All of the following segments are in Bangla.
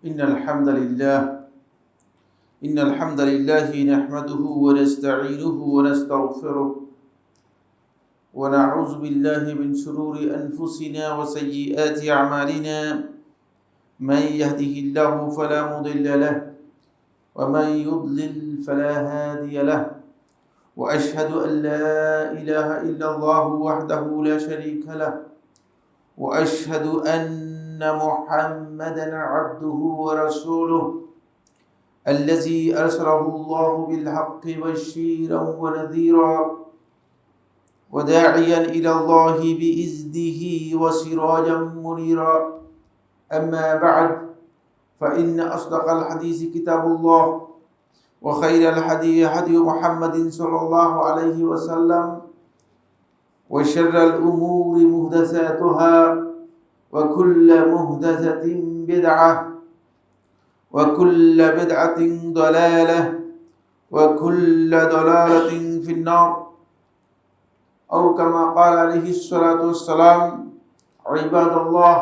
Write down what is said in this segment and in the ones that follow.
إن الحمد لله نحمده ونستعينه ونستغفره ونعوذ بالله من شرور أنفسنا وسيئات أعمالنا من يهده الله فلا مضل له ومن يضلل فلا هادي له وأشهد أن لا إله إلا الله وحده لا شريك له وأشهد أن محمدا عبده ورسوله الذي أرسله الله بالحق بشيرا ونذيرا وداعيا إلى الله بإذنه وسراجا منيرا أما بعد فإن أصدق الحديث كتاب الله وخير الهدي هدي محمد صلى الله عليه وسلم وشر الأمور محدثاتها وكل محدثة بدعة وكل بدعة ضلالة وكل ضلالة في النار أو كما قال عليه الصلاة والسلام عباد الله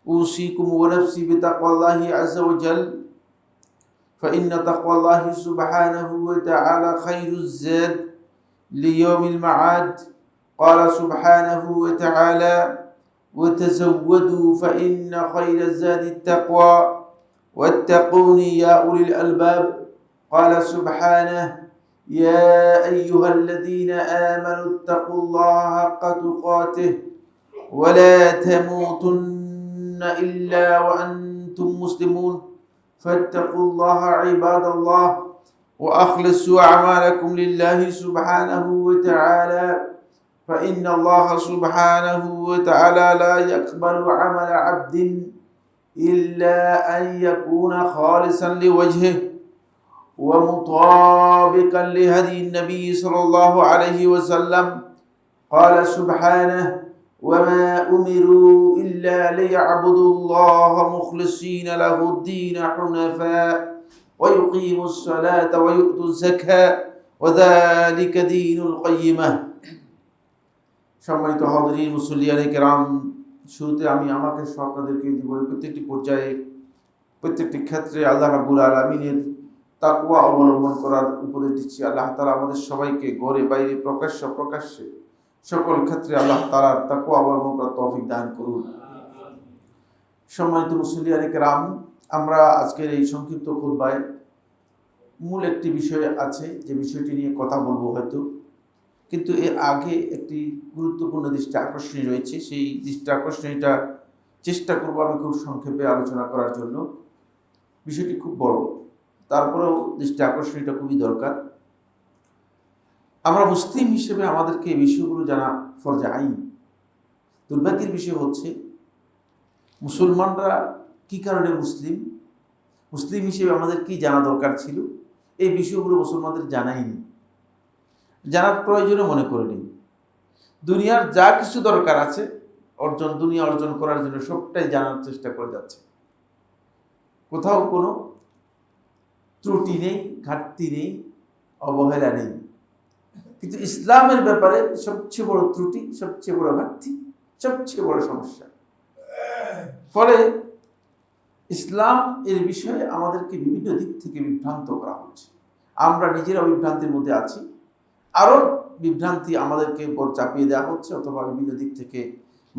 أوصيكم ونفسي بتقوى الله عز وجل فإن تقوى الله سبحانه وتعالى خير الزاد ليوم المعاد قال سبحانه وتعالى وتزودوا فإن خير الزاد التقوى واتقوني يا أولي الألباب قال سبحانه يا أيها الذين آمنوا اتقوا الله حق تقاته ولا تموتن إلا وأنتم مسلمون فاتقوا الله عباد الله وأخلصوا أعمالكم لله سبحانه وتعالى فإن الله سبحانه وتعالى لا يقبل عمل عبد إلا أن يكون خالصا لوجهه ومطابقا لهدي النبي صلى الله عليه وسلم قال سبحانه وما أمروا إلا ليعبدوا الله مخلصين له الدين حنفاء ويقيموا الصلاة ويؤتوا الزكاة وذلك دين القيمة সম্মানিত হাজিরিন মুসল্লিয়ানে কেরাম, শুরুতে আমি আমাকে আপনাদেরকে জীবনের প্রত্যেকটি পর্যায়ে প্রত্যেকটি ক্ষেত্রে আল্লাহ রাব্বুল আলামিনের তাকওয়া অবলম্বন করার উপদেশ দিচ্ছি। আল্লাহ তাআলা আমাদের সবাইকে ঘরে বাইরে প্রকাশ্যে সকল ক্ষেত্রে আল্লাহ তাআলার তাকওয়া অবলম্বন করার তৌফিক দান করুন। সম্মানিত মুসল্লিয়ানে কেরাম, আমরা আজকের এই সংক্ষিপ্ত খুতবায় মূল একটি বিষয় আছে, যে বিষয়টি নিয়ে কথা বলবো হয়তো, কিন্তু এর আগে একটি গুরুত্বপূর্ণ দৃষ্টি আকর্ষণী রয়েছে। সেই দৃষ্টি আকর্ষণীটা চেষ্টা করবো আমি খুব সংক্ষেপে আলোচনা করার জন্য। বিষয়টি খুব বড়, তারপরেও দৃষ্টি আকর্ষণীটা খুবই দরকার। আমরা মুসলিম হিসেবে আমাদেরকে এই বিষয়গুলো জানা ফরজে আইন। দুর্ভাগ্যের বিষয় হচ্ছে মুসলমানরা কি কারণে মুসলিম হিসেবে আমাদের কি জানা দরকার ছিল, এই বিষয়গুলো মুসলমানদের জানাইনি, জানার প্রয়োজনও মনে করেনি। দুনিয়ার যা কিছু দরকার আছে দুনিয়া অর্জন করার জন্য সবটাই জানার চেষ্টা করে যাচ্ছে। কোথাও কোনো ত্রুটি নেই, ঘাটতি নেই, অবহেলা নেই। কিন্তু ইসলামের ব্যাপারে সবচেয়ে বড় ত্রুটি, সবচেয়ে বড় ঘাটতি, সবচেয়ে বড় সমস্যা। ফলে ইসলাম এর বিষয়ে আমাদেরকে বিভিন্ন দিক থেকে বিভ্রান্ত করা হচ্ছে। আমরা নিজেরা বিভ্রান্তির মধ্যে আছি, আরও বিভ্রান্তি আমাদেরকে উপর চাপিয়ে দেওয়া হচ্ছে, অথবা বিভিন্ন দিক থেকে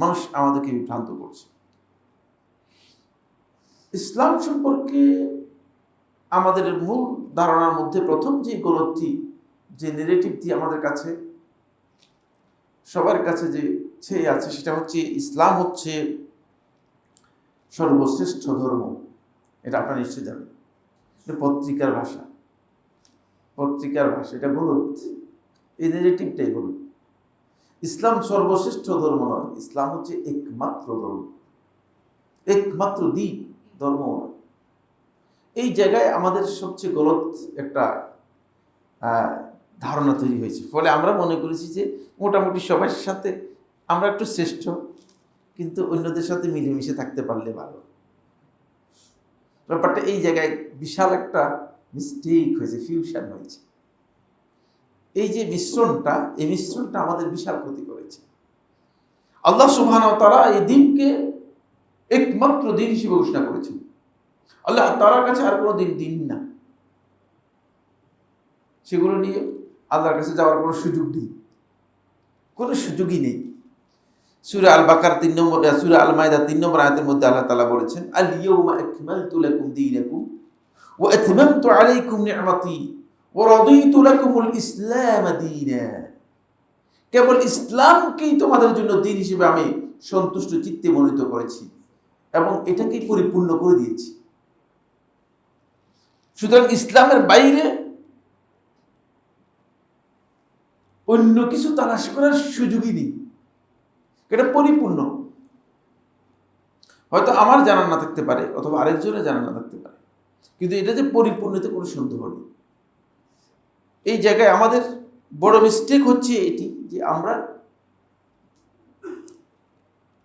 মানুষ আমাদেরকে বিভ্রান্ত করছে। ইসলাম সম্পর্কে আমাদের মূল ধারণার মধ্যে প্রথম যে গলতটি, যে নেগেটিভটি আমাদের কাছে সবার কাছে যে ছেয়ে আছে, সেটা হচ্ছে ইসলাম হচ্ছে সর্বশ্রেষ্ঠ ধর্ম। এটা আপনারা নিশ্চয় জানেন। এটা পত্রিকার ভাষা, এটা গলত। এই নেগেটিভটাই হল ইসলাম সর্বশ্রেষ্ঠ ধর্ম নয়, ইসলাম হচ্ছে একমাত্র ধর্ম, একমাত্র দিন, ধর্ম নয়। এই জায়গায় আমাদের সবচেয়ে গলত একটা ধারণা তৈরি হয়েছে। ফলে আমরা মনে করেছি যে মোটামুটি সবার সাথে আমরা একটু শ্রেষ্ঠ, কিন্তু অন্যদের সাথে মিলেমিশে থাকতে পারলে ভালো। ব্যাপারটা এই জায়গায় বিশাল একটা মিস্টেক হয়েছে, ফিউশন হয়েছে। এই যে মিশ্রণটা, এই মিশ্রণটা আমাদের বিশাল ক্ষতি করেছে। আল্লাহ সুবহানাহু ওয়া তাআলা এই দিনকে একমাত্র দিন হিসেবে ঘোষণা করেছেন। আল্লাহ তাআলার কাছে আর কোনো দিন না, সেগুলো নিয়ে আল্লাহর কাছে যাওয়ার কোনো সুযোগ নেই, কোনো সুযোগই নেই। সূরা আল বাকার 3 নম্বর, সূরা আল মাইদা 3 নম্বর আয়াতের মধ্যে আল্লাহ তাআলা বলেছেন, আল ইয়াউমা আকমালতু লাকুম দীনাকুম ওয়া আতমামতু আলাইকুম নি'মাতি ওয়া রাদিতু লাকুমুল ইসলাম দীনা। কেবল ইসলামকেই তোমাদের জন্য দিন হিসেবে আমি সন্তুষ্ট চিত্তে মনোনীত করেছি এবং এটাকেই পরিপূর্ণ করে দিয়েছি। সুতরাং ইসলামের বাইরে অন্য কিছু তালাশ করার সুযোগই নেই, এটা পরিপূর্ণ। হয়তো আমার জানা না থাকতে পারে অথবা আরেকজনের জানা না থাকতে পারে, কিন্তু এটা যে পরিপূর্ণতে কোনো সন্দেহ নেই। এই জায়গায় আমাদের বড় মিস্টেক হচ্ছে এটি যে আমরা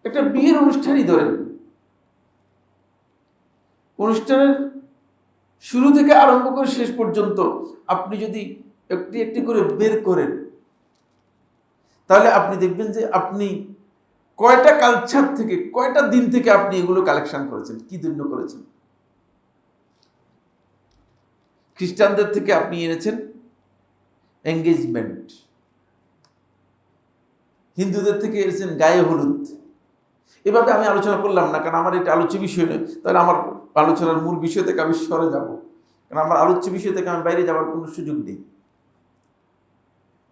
একটা বিয়ের অনুষ্ঠানই ধরেন, অনুষ্ঠানের শুরু থেকে আরম্ভ করে শেষ পর্যন্ত আপনি যদি একটি একটি করে বের করেন, তাহলে আপনি দেখবেন যে আপনি কয়টা কালচার থেকে, কয়টা দিন থেকে আপনি এগুলো কালেকশন করেছেন, কি জন্য করেছেন। খ্রিস্টানদের থেকে আপনি এনেছেন এঙ্গেজমেন্ট, হিন্দুদের থেকে এনেছেন গায়ে হলুদ। এভাবে আমি আলোচনা করলাম না, কারণ আমার এটা আলোচ্য বিষয় নয়, তাহলে আমার আলোচনার মূল বিষয় থেকে আমি সরে যাব, কারণ আমার আলোচ্য বিষয় থেকে আমি বাইরে যাওয়ার কোনো সুযোগ নেই।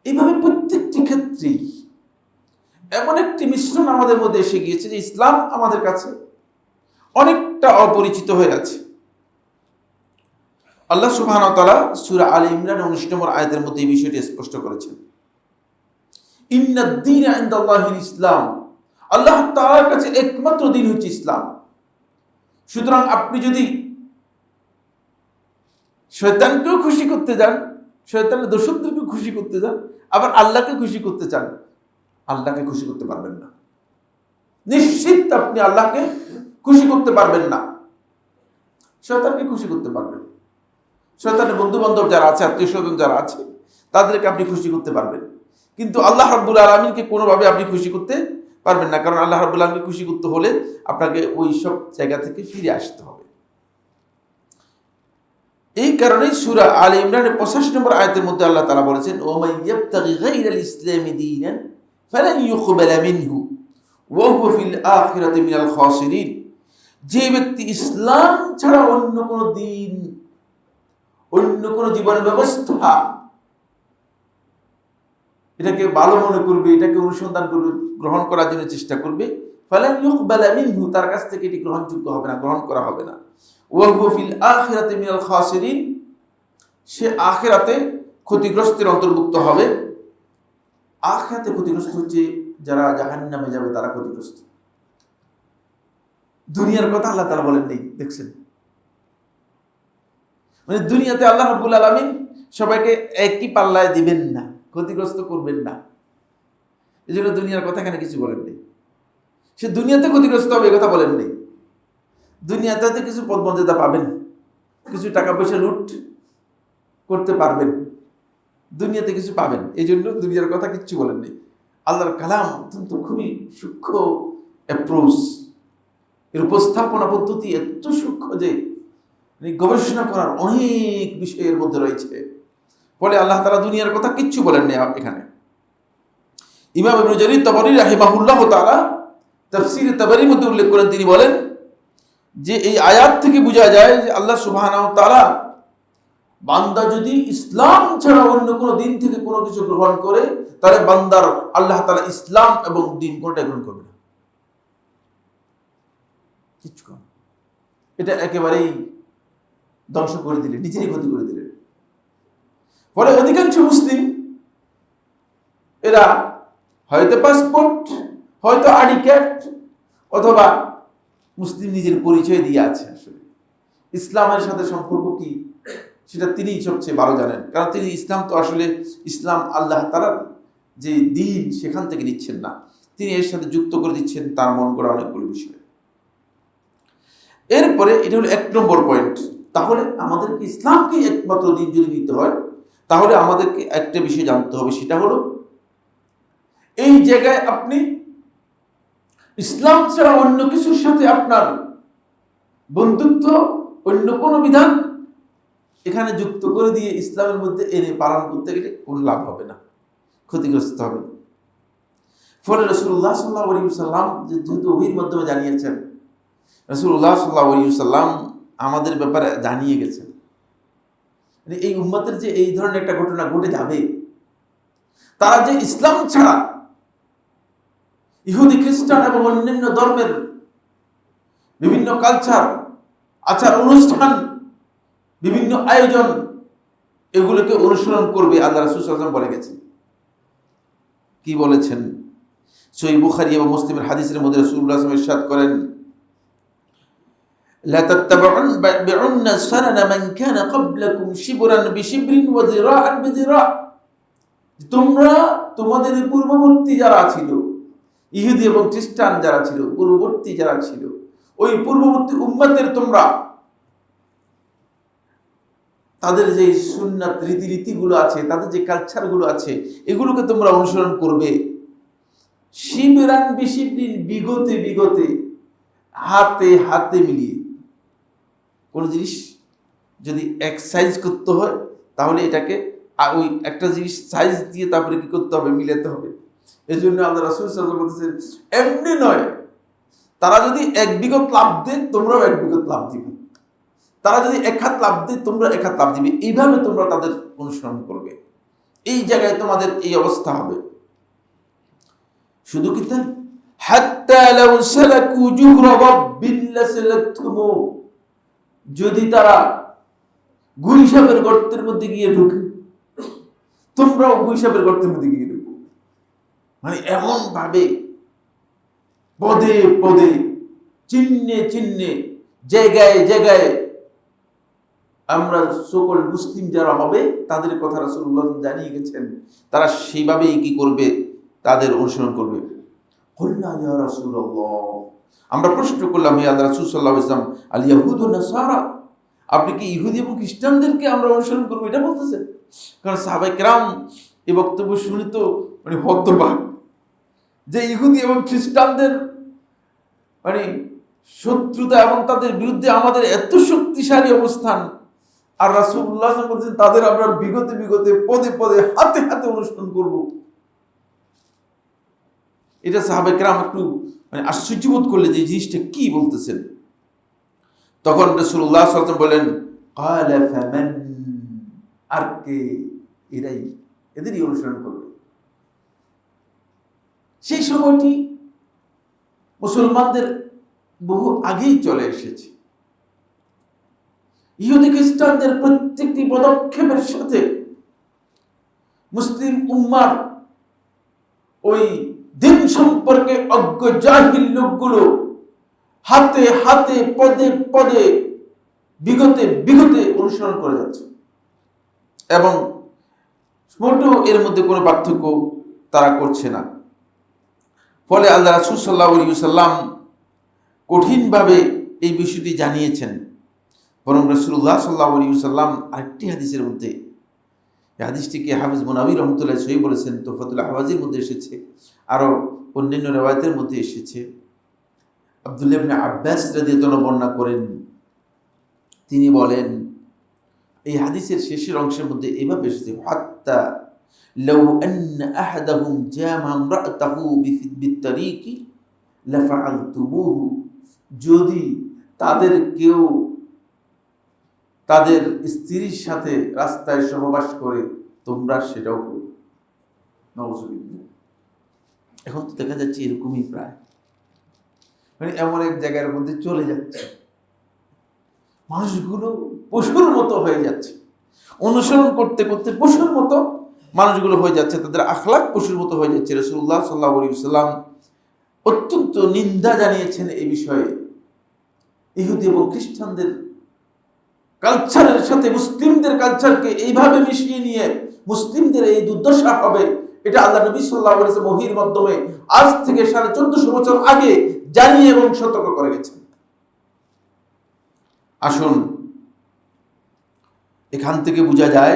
এইভাবে প্রত্যেকটি ক্ষেত্রেই এমন একটি মিশ্রণ আমাদের মধ্যে এসে গিয়েছে যে ইসলাম আমাদের কাছে অনেকটা অপরিচিত হয়ে আছে। আল্লাহ সুবহানাহু ওয়া তাআলা সূরা আলে ইমরান 19 নম্বর আয়াতের মধ্যে এই বিষয়টি স্পষ্ট করেছেন, ইন্নাদ দীনা ইনদাল্লাহিল ইসলাম, আল্লাহ তাআলার কাছে একমাত্র দিন হচ্ছে ইসলাম। সুতরাং আপনি যদি শয়তানকেও খুশি করতে যান, শয়তানের দোষদেরকেও খুশি করতে যান, আবার আল্লাহকে খুশি করতে চান, আল্লাহকে খুশি করতে পারবেন না। নিশ্চিত আপনি আল্লাহকে খুশি করতে পারবেন না, শয়তানকে খুশি করতে পারবেন। শয়তানের বন্ধু বান্ধব যারা আছে, আত্মীয় স্বজন যারা আছে, তাদেরকে আপনি খুশি করতে পারবেন, কিন্তু আল্লাহ রাব্বুল আলামিনকে কোনোভাবে আপনি খুশি করতে পারবেন না, কারণ আল্লাহ রাব্বুল আলামিনকে খুশি করতে হলে আপনাকে ওই সব জায়গা থেকে ফিরে আসতে হবে। এই কারণেই সূরা আলে ইমরানের 85 নম্বর আয়াতের মধ্যে আল্লাহ তাআলা বলেছেন, ওয়া মান ইয়াবতাগি গায়রাল ইসলামি দীনান ফালান ইউকবালা মিনহু ওয়া হুয়া ফিল আখিরাতি মিনাল খাসিরিন। যে ব্যক্তি ইসলাম ছাড়া অন্য কোনো দিন, অন্য কোনো জীবনের ব্যবস্থা এটাকে ভালো মনে করবে, এটাকে অনুসন্ধান করবে, গ্রহণ করার জন্য চেষ্টা করবে, ফালান ইউকবালা মিনহু, তার কাছ থেকে এটি গ্রহণযোগ্য হবে না, গ্রহণ করা হবে না। ওয়া হুয়া ফিল আখিরাতি মিনাল খাসিরিন, সে আখিরাতে ক্ষতিগ্রস্তের অন্তর্ভুক্ত হবে। আখিরাতে ক্ষতিগ্রস্ত হচ্ছে যারা জাহান্নামে যাবে, তারা ক্ষতিগ্রস্ত। দুনিয়ার কথা আল্লাহ তাআলা বলেন নেই, দেখছেন? মানে দুনিয়াতে আল্লাহ রাব্বুল আলামিন সবাইকে একই পাল্লায় দিবেন না, ক্ষতিগ্রস্ত করবেন না, এই জন্য দুনিয়ার কথা এখানে কিছু বলেন নেই। সে দুনিয়াতে ক্ষতিগ্রস্ত হবে, এই কথা বলেন নেই। দুনিয়াতে কিছু পদমর্যাদা পাবেন, কিছু টাকা পয়সা লুট করতে পারবেন, দুনিয়াতে কিছু পাবেন, এই জন্য দুনিয়ার কথা কিচ্ছু বলেন নেই। আল্লাহর কালাম অত্যন্ত খুবই সূক্ষ্ম অ্যাপ্রোচ, এর উপস্থাপনা পদ্ধতি এত সূক্ষ্ম যে গবেষণা করার অনেক বিষয়ের মধ্যে রয়েছে। ফলে আল্লাহ তাআলা দুনিয়ার কথা কিচ্ছু বলেন না এখানে। ইমাম ইবনে জারীর তাবরী রাহিমাহুল্লাহ তাআলা তাফসীরে তাবরীর মধ্যে উল্লেখ করেন, তিনি বলেন যে এই আয়াত থেকে বোঝা যায় যে আল্লাহ সুবহানাহু ওয়া তাআলা, বান্দা যদি ইসলাম ছাড়া অন্য কোনো দিন থেকে কোনো কিছু গ্রহণ করে, তাহলে বান্দার আল্লাহ তাআলা ইসলাম এবং দিন কোনটা গ্রহণ করবে না, কিচ্ছু না। এটা একেবারেই ধ্বংস করে দিলেন, নিজেরই ক্ষতি করে দিলেন। ফলে অধিকাংশ মুসলিম এরা হয়তো পাসপোর্ট, হয়তো আইডি কার্ড, অথবা মুসলিম নিজের পরিচয় দিয়ে আছে, আসলে ইসলামের সাথে সম্পর্ক কি সেটা তিনিই সবচেয়ে ভালো জানেন, কারণ তিনি ইসলাম তো আসলে ইসলাম আল্লাহ তাআলার যে দিন সেখান থেকে নিচ্ছেন না, তিনি এর সাথে যুক্ত করে দিচ্ছেন তার মন করা অনেকগুলো বিষয়। এরপরে এটা হলো 1 নম্বর পয়েন্ট। তাহলে আমাদেরকে ইসলামকে একমাত্র দিন যদি নিতে হয়, তাহলে আমাদেরকে একটা বিষয় জানতে হবে, সেটা হলো এই জায়গায় আপনি ইসলাম ছাড়া অন্য কিছুর সাথে আপনার বন্ধুত্ব অন্য কোনো বিধান এখানে যুক্ত করে দিয়ে ইসলামের মধ্যে এনে পালন করতে গেলে কোনো লাভ হবে না, ক্ষতিগ্রস্ত হবে। ফলে রাসূলুল্লাহ সাল্লাল্লাহু আলাইহি ওয়াসাল্লাম যেহেতু ওহীর মাধ্যমে জানিয়েছেন, রাসূলুল্লাহ সাল্লাল্লাহু আলাইহি ওয়াসাল্লাম আমাদের ব্যাপারে জানিয়ে গেছেন এই উম্মতের যে এই ধরনের একটা ঘটনা ঘটে যাবে, তারা যে ইসলাম ছাড়া ইহুদি খ্রিস্টান এবং অন্যান্য ধর্মের বিভিন্ন কালচার, আচার অনুষ্ঠান, বিভিন্ন আয়োজন এগুলোকে অনুসরণ করবে। আল্লাহ রাসূল সাল্লাল্লাহু আলাইহি ওয়াসাল্লাম বলে গেছেন। কি বলেছেন? সহিহ বুখারী এবং মুসলিমের হাদিসের মধ্যে রাসূলুল্লাহ সাল্লাল্লাহু আলাইহি ওয়াসাল্লাম ইরশাদ করেন, লা তাত্তাবিউন্না সানানা মান কানা ক্বাবলাকুম শিবরান বিশিবরিন ওয়া যিরাআন বিযিরা'। তোমরা তোমাদের পূর্ববর্তী যারা ছিল, ইহুদি এবং খ্রিস্টান যারা ছিল, পূর্ববর্তী যারা ছিল, ওই পূর্ববর্তী উম্মতের তোমরা তাদের যে সুন্নাত রীতিগুলো আছে, তাদের যে কালচারগুলো আছে, এগুলোকে তোমরা অনুসরণ করবে। শিবরান বিশিবরিন, বিগতে বিগতে, হাতে হাতে মিলিয়ে। কোন জিনিস যদি এক সাইজ করতে হয় তাহলে এটাকে ওই একটা জিনিস সাইজ দিয়ে তারপরে কি করতে হবে, মিলাতে হবে। এই জন্য আল্লাহ রাসূল সাল্লাল্লাহু আলাইহি ওয়াসাল্লাম বলতেছেন, এমনি নয়, তারা যদি এক বিঘত লাভ দেয় তোমরাও এক বিঘত লাভ দিবে, তারা যদি এক হাত লাভ দেয় তোমরা এক হাত লাভ দিবে। এইভাবে তোমরা তাদের অনুসরণ করবে। এই জায়গায় তোমাদের এই অবস্থা হবে। শুধু কি তাই, হাত্তা লাউ সালাকু জুহরা রাব্বিন লাসালাকতুমু, যদি তারা গুইসাপের গর্তের মধ্যে গিয়ে ঢুকে তোমরাও গুইসাপের গর্তের মধ্যে গিয়ে ঢুকো। মানে এমন ভাবে পদে পদে, চিহ্নে চিহ্নে, জায়গায় জায়গায় আমরা সকল মুসলিম যারা হবে তাদের কথা রাসূলুল্লাহ জানিয়ে গেছেন, তারা সেইভাবেই কি করবে, তাদের অনুসরণ করবে। কুলনা ইয়া রাসূলুল্লাহ, আমরা প্রশ্ন করলাম, হে আল্লাহর রাসূল সাল্লাল্লাহু আলাইহি ওয়াসাল্লাম, আল ইয়াহুদ ওয়ান নাসারা, আপনি কি ইহুদি এবং খ্রিস্টানদেরকে আমরা অনুসরণ করবো এটা বলতেছেন? কারণ সাহাবায়ে কেরাম এই বক্তব্য শুনে তো মানে হতবাক, যে ইহুদি এবং খ্রিস্টানদের মানে শত্রুতা এবং তাদের বিরুদ্ধে আমাদের এত শক্তিশালী অবস্থান, আর রাসূলুল্লাহ সাল্লাল্লাহু আলাইহি ওয়াসাল্লাম বলছেন তাদের আমরা বিগতে বিগতে, পদে পদে, হাতে হাতে অনুসরণ করব। এটা সাহাবায়ে কেরাম একটু মানে আশ্চর্যবোধ করলে যে জিনিসটা কি বলতেছেন। তখন রাসূলুল্লাহ সাল্লাল্লাহু আলাইহি ওয়াসাল্লাম বলেন, ক্বালা ফামান, আর কে, এরাই, এদেরই অনুসরণ করবে। সেই সময়টি মুসলমানদের বহু আগেই চলে এসেছে। ইহুদি খ্রিস্টানদের প্রত্যেকটি পদক্ষেপের সাথে মুসলিম উম্মার ওই দিন সম্পর্কে অজ্ঞ জাহিল লোকগুলো হাতে হাতে, পদে পদে, বিগতে বিগতে অনুসরণ করে যাচ্ছে এবং মোটেও এর মধ্যে কোনো পার্থক্য তারা করছে না। ফলে আল্লাহ রাসূল সাল্লাল্লাহু আলাইহি ওয়াসাল্লাম কঠিনভাবে এই বিষয়টি জানিয়েছেন। বরং রাসূলুল্লাহ সাল্লাল্লাহু আলাইহি ওয়াসাল্লাম আরেকটি হাদিসের মধ্যে, এই হাদিসটিকে হাফিজ মুনাবী রাহমাতুল্লাহ সহিহ বলেছেন, তুহফাতুল আহওয়াজির মধ্যে এসেছে, আরও অন্যান্য রিওয়ায়াতের মধ্যে এসেছে। আব্দুল্লাহ ইবনে আব্বাস রাদিয়াল্লাহু আনহু বর্ণনা করেন, তিনি বলেন, এই হাদিসের শেষের অংশের মধ্যে এইভাবে এসেছে, হাত্তা লাউ আন্না আহাদাহুম জামা ইমরাআতাহু বিত-তারিকি লাফআলতুমুহু, যদি তাদের কেউ তাদের স্ত্রীর সাথে রাস্তায় সহবাস করে তোমরা সেটাও করো। নাউযুবিল্লাহ। এখন তো দেখা যাচ্ছে এরকমই প্রায়, মানে এমন এক জায়গার মধ্যে চলে যাচ্ছে, মানুষগুলো পশুর মতো হয়ে যাচ্ছে, অনুসরণ করতে করতে পশুর মতো মানুষগুলো হয়ে যাচ্ছে, তাদের আখলাক পশুর মতো হয়ে যাচ্ছে। রাসূলুল্লাহ সাল্লাল্লাহু আলাইহি ওয়াসাল্লাম অত্যন্ত নিন্দা জানিয়েছেন এই বিষয়ে। ইহুদি এবং খ্রিস্টানদের কালচারের সাথে মুসলিমদের কালচারকে এইভাবে মিশিয়ে নিয়ে মুসলিমদের এই দুর্দশা হবে, এটা আল্লাহ নবী সাল্লাল্লাহু আলাইহি ওয়াসাল্লাম ওহীর মাধ্যমে আজ থেকে 1450 বছর আগে জানিয়ে এবং সতর্ক করে গেছেন। আসুন, এখান থেকে বোঝা যায়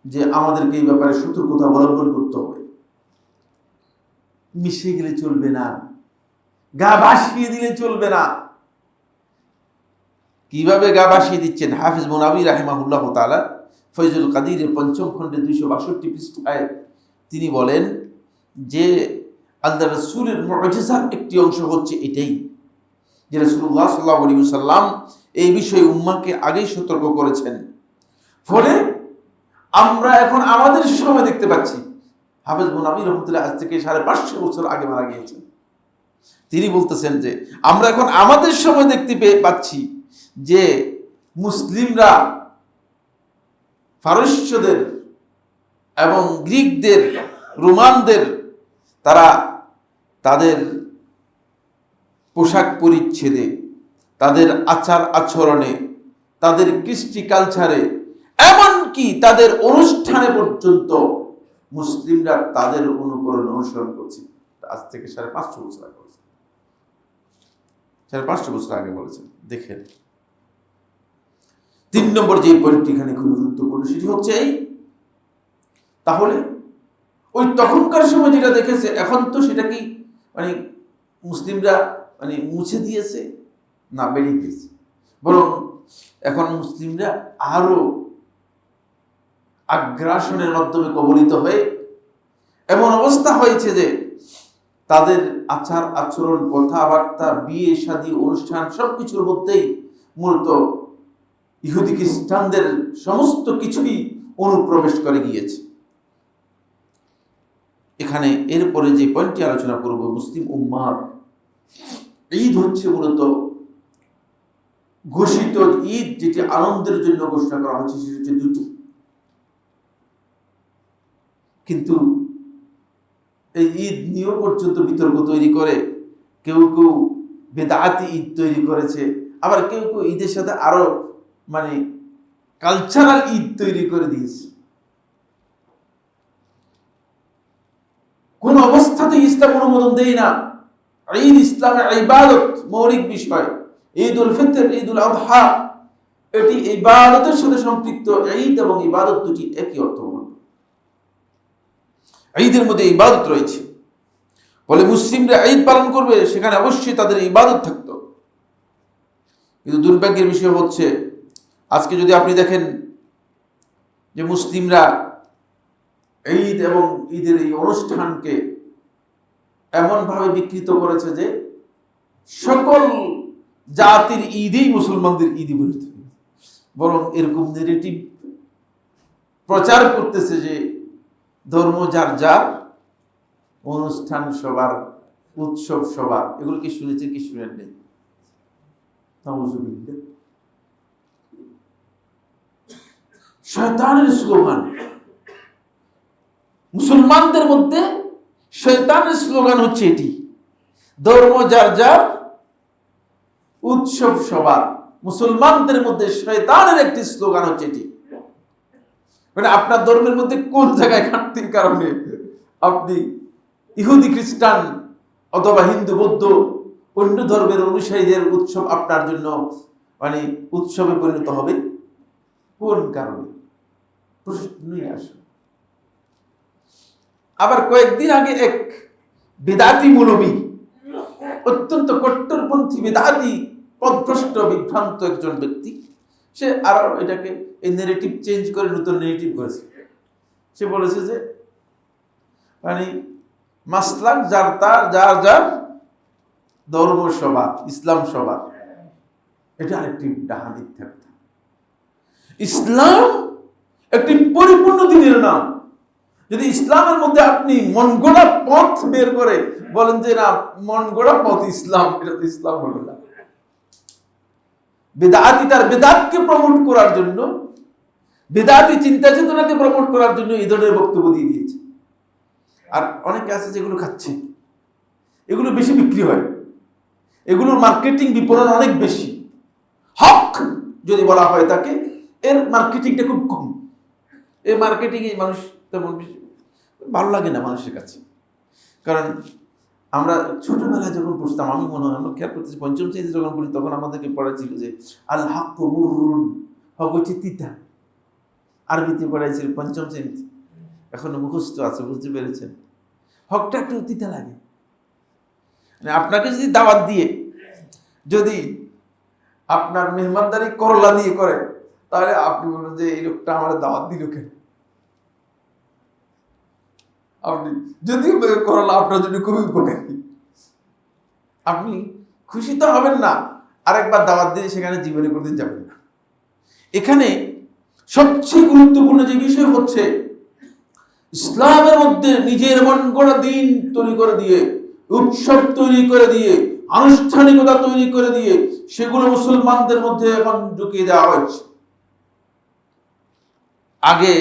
যে আমাদেরকে এই ব্যাপারে সতর্কতা অবলম্বন করতে হবে। মিশে গেলে চলবে না, গা ভাসিয়ে দিলে চলবে না। কিভাবে গা ভাসিয়ে দিচ্ছেন হাফিজ মুনাবি রাহিমাহুল্লাহ তাআলা ফয়জুল কাদিরের ৫ম খণ্ডে ২৬২ পৃষ্ঠায় তিনি বলেন যে আল্লাহ রাসূলের মুআজিজার একটি অংশ হচ্ছে এটাই যে রাসূলুল্লাহ সাল্লাল্লাহু আলাইহি ওয়াসাল্লাম এই বিষয়ে উম্মাহকে আগেই সতর্ক করেছেন। ফলে আমরা এখন আমাদের সময় দেখতে পাচ্ছি, হাফেজ মুনাবি রহমতুল্লাহ আজ থেকে ৫৫০ বছর আগে মারা গিয়েছেন, তিনি বলতেছেন যে আমরা এখন আমাদের সময় দেখতে পাচ্ছি যে মুসলিমরা ফারস্যদের এবং গ্রিকদের, রোমানদের তারা তাদের পোশাক পরিচ্ছেদে, তাদের আচার আচরণে, তাদের কৃষ্টি কালচারে, এমনকি তাদের অনুষ্ঠানে পর্যন্ত মুসলিমরা তাদের অনুসরণ করছে। আজ থেকে ৫৫০ বছর আগে বলেছেন, ৫৫০ বছর আগে বলেছেন। দেখেন ৩ নম্বর যে পয়েন্টটি এখানে খুবই গুরুত্বপূর্ণ সেটি হচ্ছে এই, তাহলে ওই তখনকার সময় যেটা দেখেছে এখন তো সেটা কি মুসলিমরা মুছে দিয়েছে? না, বেড়ে গিয়েছে। বরং এখন মুসলিমরা আরো আগ্রাসনের মাধ্যমে কবলিত হয়ে এমন অবস্থা হয়েছে যে তাদের আচার আচরণ, কথাবার্তা, বিয়ে শাদী অনুষ্ঠান সবকিছুর মধ্যেই মূলত ইহুদি খ্রিস্টানদের সমস্ত কিছুই অনুপ্রবেশ করে গিয়েছে। এখানে এরপরে যে পয়েন্টটি আলোচনা করব, মুসলিম উম্মার ঈদ হচ্ছে মূলত ঘোষিত ঈদ, যেটি আনন্দের জন্য ঘোষণা করা হচ্ছে সেটি হচ্ছে দুটি। কিন্তু এই ঈদ নিয়েও পর্যন্ত বিতর্ক তৈরি করে, কেউ কেউ বেদাতি ঈদ তৈরি করেছে, আবার কেউ কেউ ঈদের সাথে আরো কালচারাল ঈদ তৈরি করে দিয়েছে। কোন অবস্থাতে ইসলাম অনুমোদন দেয় না। ঈদ ইসলামের ইবাদত, মৌলিক বিষয়। ঈদ উল ফিতর, ঈদ উল আযহা, এটি ইবাদতের সাথে সম্পৃক্ত। ঈদ এবং ইবাদত দুটি একই অর্থবহ। ঈদের মধ্যে ইবাদত রয়েছে, ফলে মুসলিমরা ঈদ পালন করবে, সেখানে অবশ্যই তাদের ইবাদত থাকতো। কিন্তু দুর্ভাগ্যের বিষয় হচ্ছে আজকে যদি আপনি দেখেন যে মুসলিমরা ঈদ এবং ঈদের এই অনুষ্ঠানকে এমনভাবে বিকৃত করেছে যে সকল জাতির ঈদই মুসলমানদের ঈদই বলতে, বরং এরকম নেগেটিভ প্রচার করতেছে যে ধর্ম যার যার, অনুষ্ঠান সবার, উৎসব সবার। এগুলো কি শুনেছেন কি শুনেন নেই? শয়তানের স্লোগান, মুসলমানদের মধ্যে শয়তানের স্লোগান হচ্ছে এটি, ধর্ম যার যার, উৎসব সবার। মুসলমানদের মধ্যে শয়তানের একটি স্লোগান হচ্ছে এটি। আপনার ধর্মের মধ্যে কোন জায়গায় ঘাটতির কারণে আপনি ইহুদি খ্রিস্টান অথবা হিন্দু বৌদ্ধ অন্য ধর্মের অনুসারীদের উৎসব আপনার জন্য উৎসবে পরিণত হবে? কোন কারণে? প্রশ্নই আসে। আবার কয়েকদিন আগে এক বেদাতি মৌলবী, অত্যন্ত কট্টরপন্থী বেদাতি, পথভ্রষ্ট বিভ্রান্ত একজন ব্যক্তি, সে আরো এটাকে এই নেগেটিভ চেঞ্জ করে নতুন নেগেটিভ করেছে। সে বলেছে যে মাসলাক যার তার, যার যার, ধর্ম সবার, ইসলাম সবার। এটা আরেকটি ডাহানির থাকতে। ইসলাম একটি পরিপূর্ণ দিনের নাম। যদি ইসলামের মধ্যে আপনি মন গড়া পথ বের করে বলেন যে না, মন গড়া পথ ইসলাম, এটা তো ইসলাম হলো না। বেদাতি তার বেদাতকে প্রমোট করার জন্য, বেদাতি চিন্তা চেতনাকে প্রমোট করার জন্য এই ধরনের বক্তব্য দিয়ে দিয়েছে। আর অনেকে আছে যেগুলো খাচ্ছে, এগুলো বেশি বিক্রি হয়, এগুলোর মার্কেটিং বিপণন অনেক বেশি। হক যদি বলা হয় তাকে, এর মার্কেটিংটা খুব কম। এই মার্কেটিং এই মানুষ তেমন বেশি ভালো লাগে না মানুষের কাছে। কারণ আমরা ছোটবেলায় যখন পড়তাম, আমি মনে হয় আমরা খেয়াল করতেছি, ৫ম শ্রেণীতে যখন পড়ি তখন আমাদেরকে পড়াইছিল যে আল হক মুররুন, হক হচ্ছে তিতা। আরবিতে পড়াইছিল ৫ম শ্রেণীতে, এখনো মুখস্থ আছে, বুঝতে পেরেছেন? হকটা একটু তিতা লাগে। আপনাকে যদি দাওয়াত দিয়ে যদি আপনার মেহমানদারি করলা দিয়ে করে, তাহলে আপনি বলবেন যে এই লোকটা আমার দাওয়াত দিল কেন। আপনি যদিও করলা আপনার জন্য খুবই উপকারী, আপনি খুশি তো হবেন না, আরেকবার দাওয়াত দিয়ে সেখানে জীবনে কোনোদিন যাবেন না। এখানে সবচেয়ে গুরুত্বপূর্ণ যে বিষয় হচ্ছে, ইসলামের মধ্যে নিজের মন গড়া দিন তৈরি করে দিয়ে, উৎসব তৈরি করে দিয়ে, আনুষ্ঠানিকতা তৈরি করে দিয়ে সেগুলো মুসলমানদের মধ্যে এখন ঢুকিয়ে দেওয়া হচ্ছে। আগে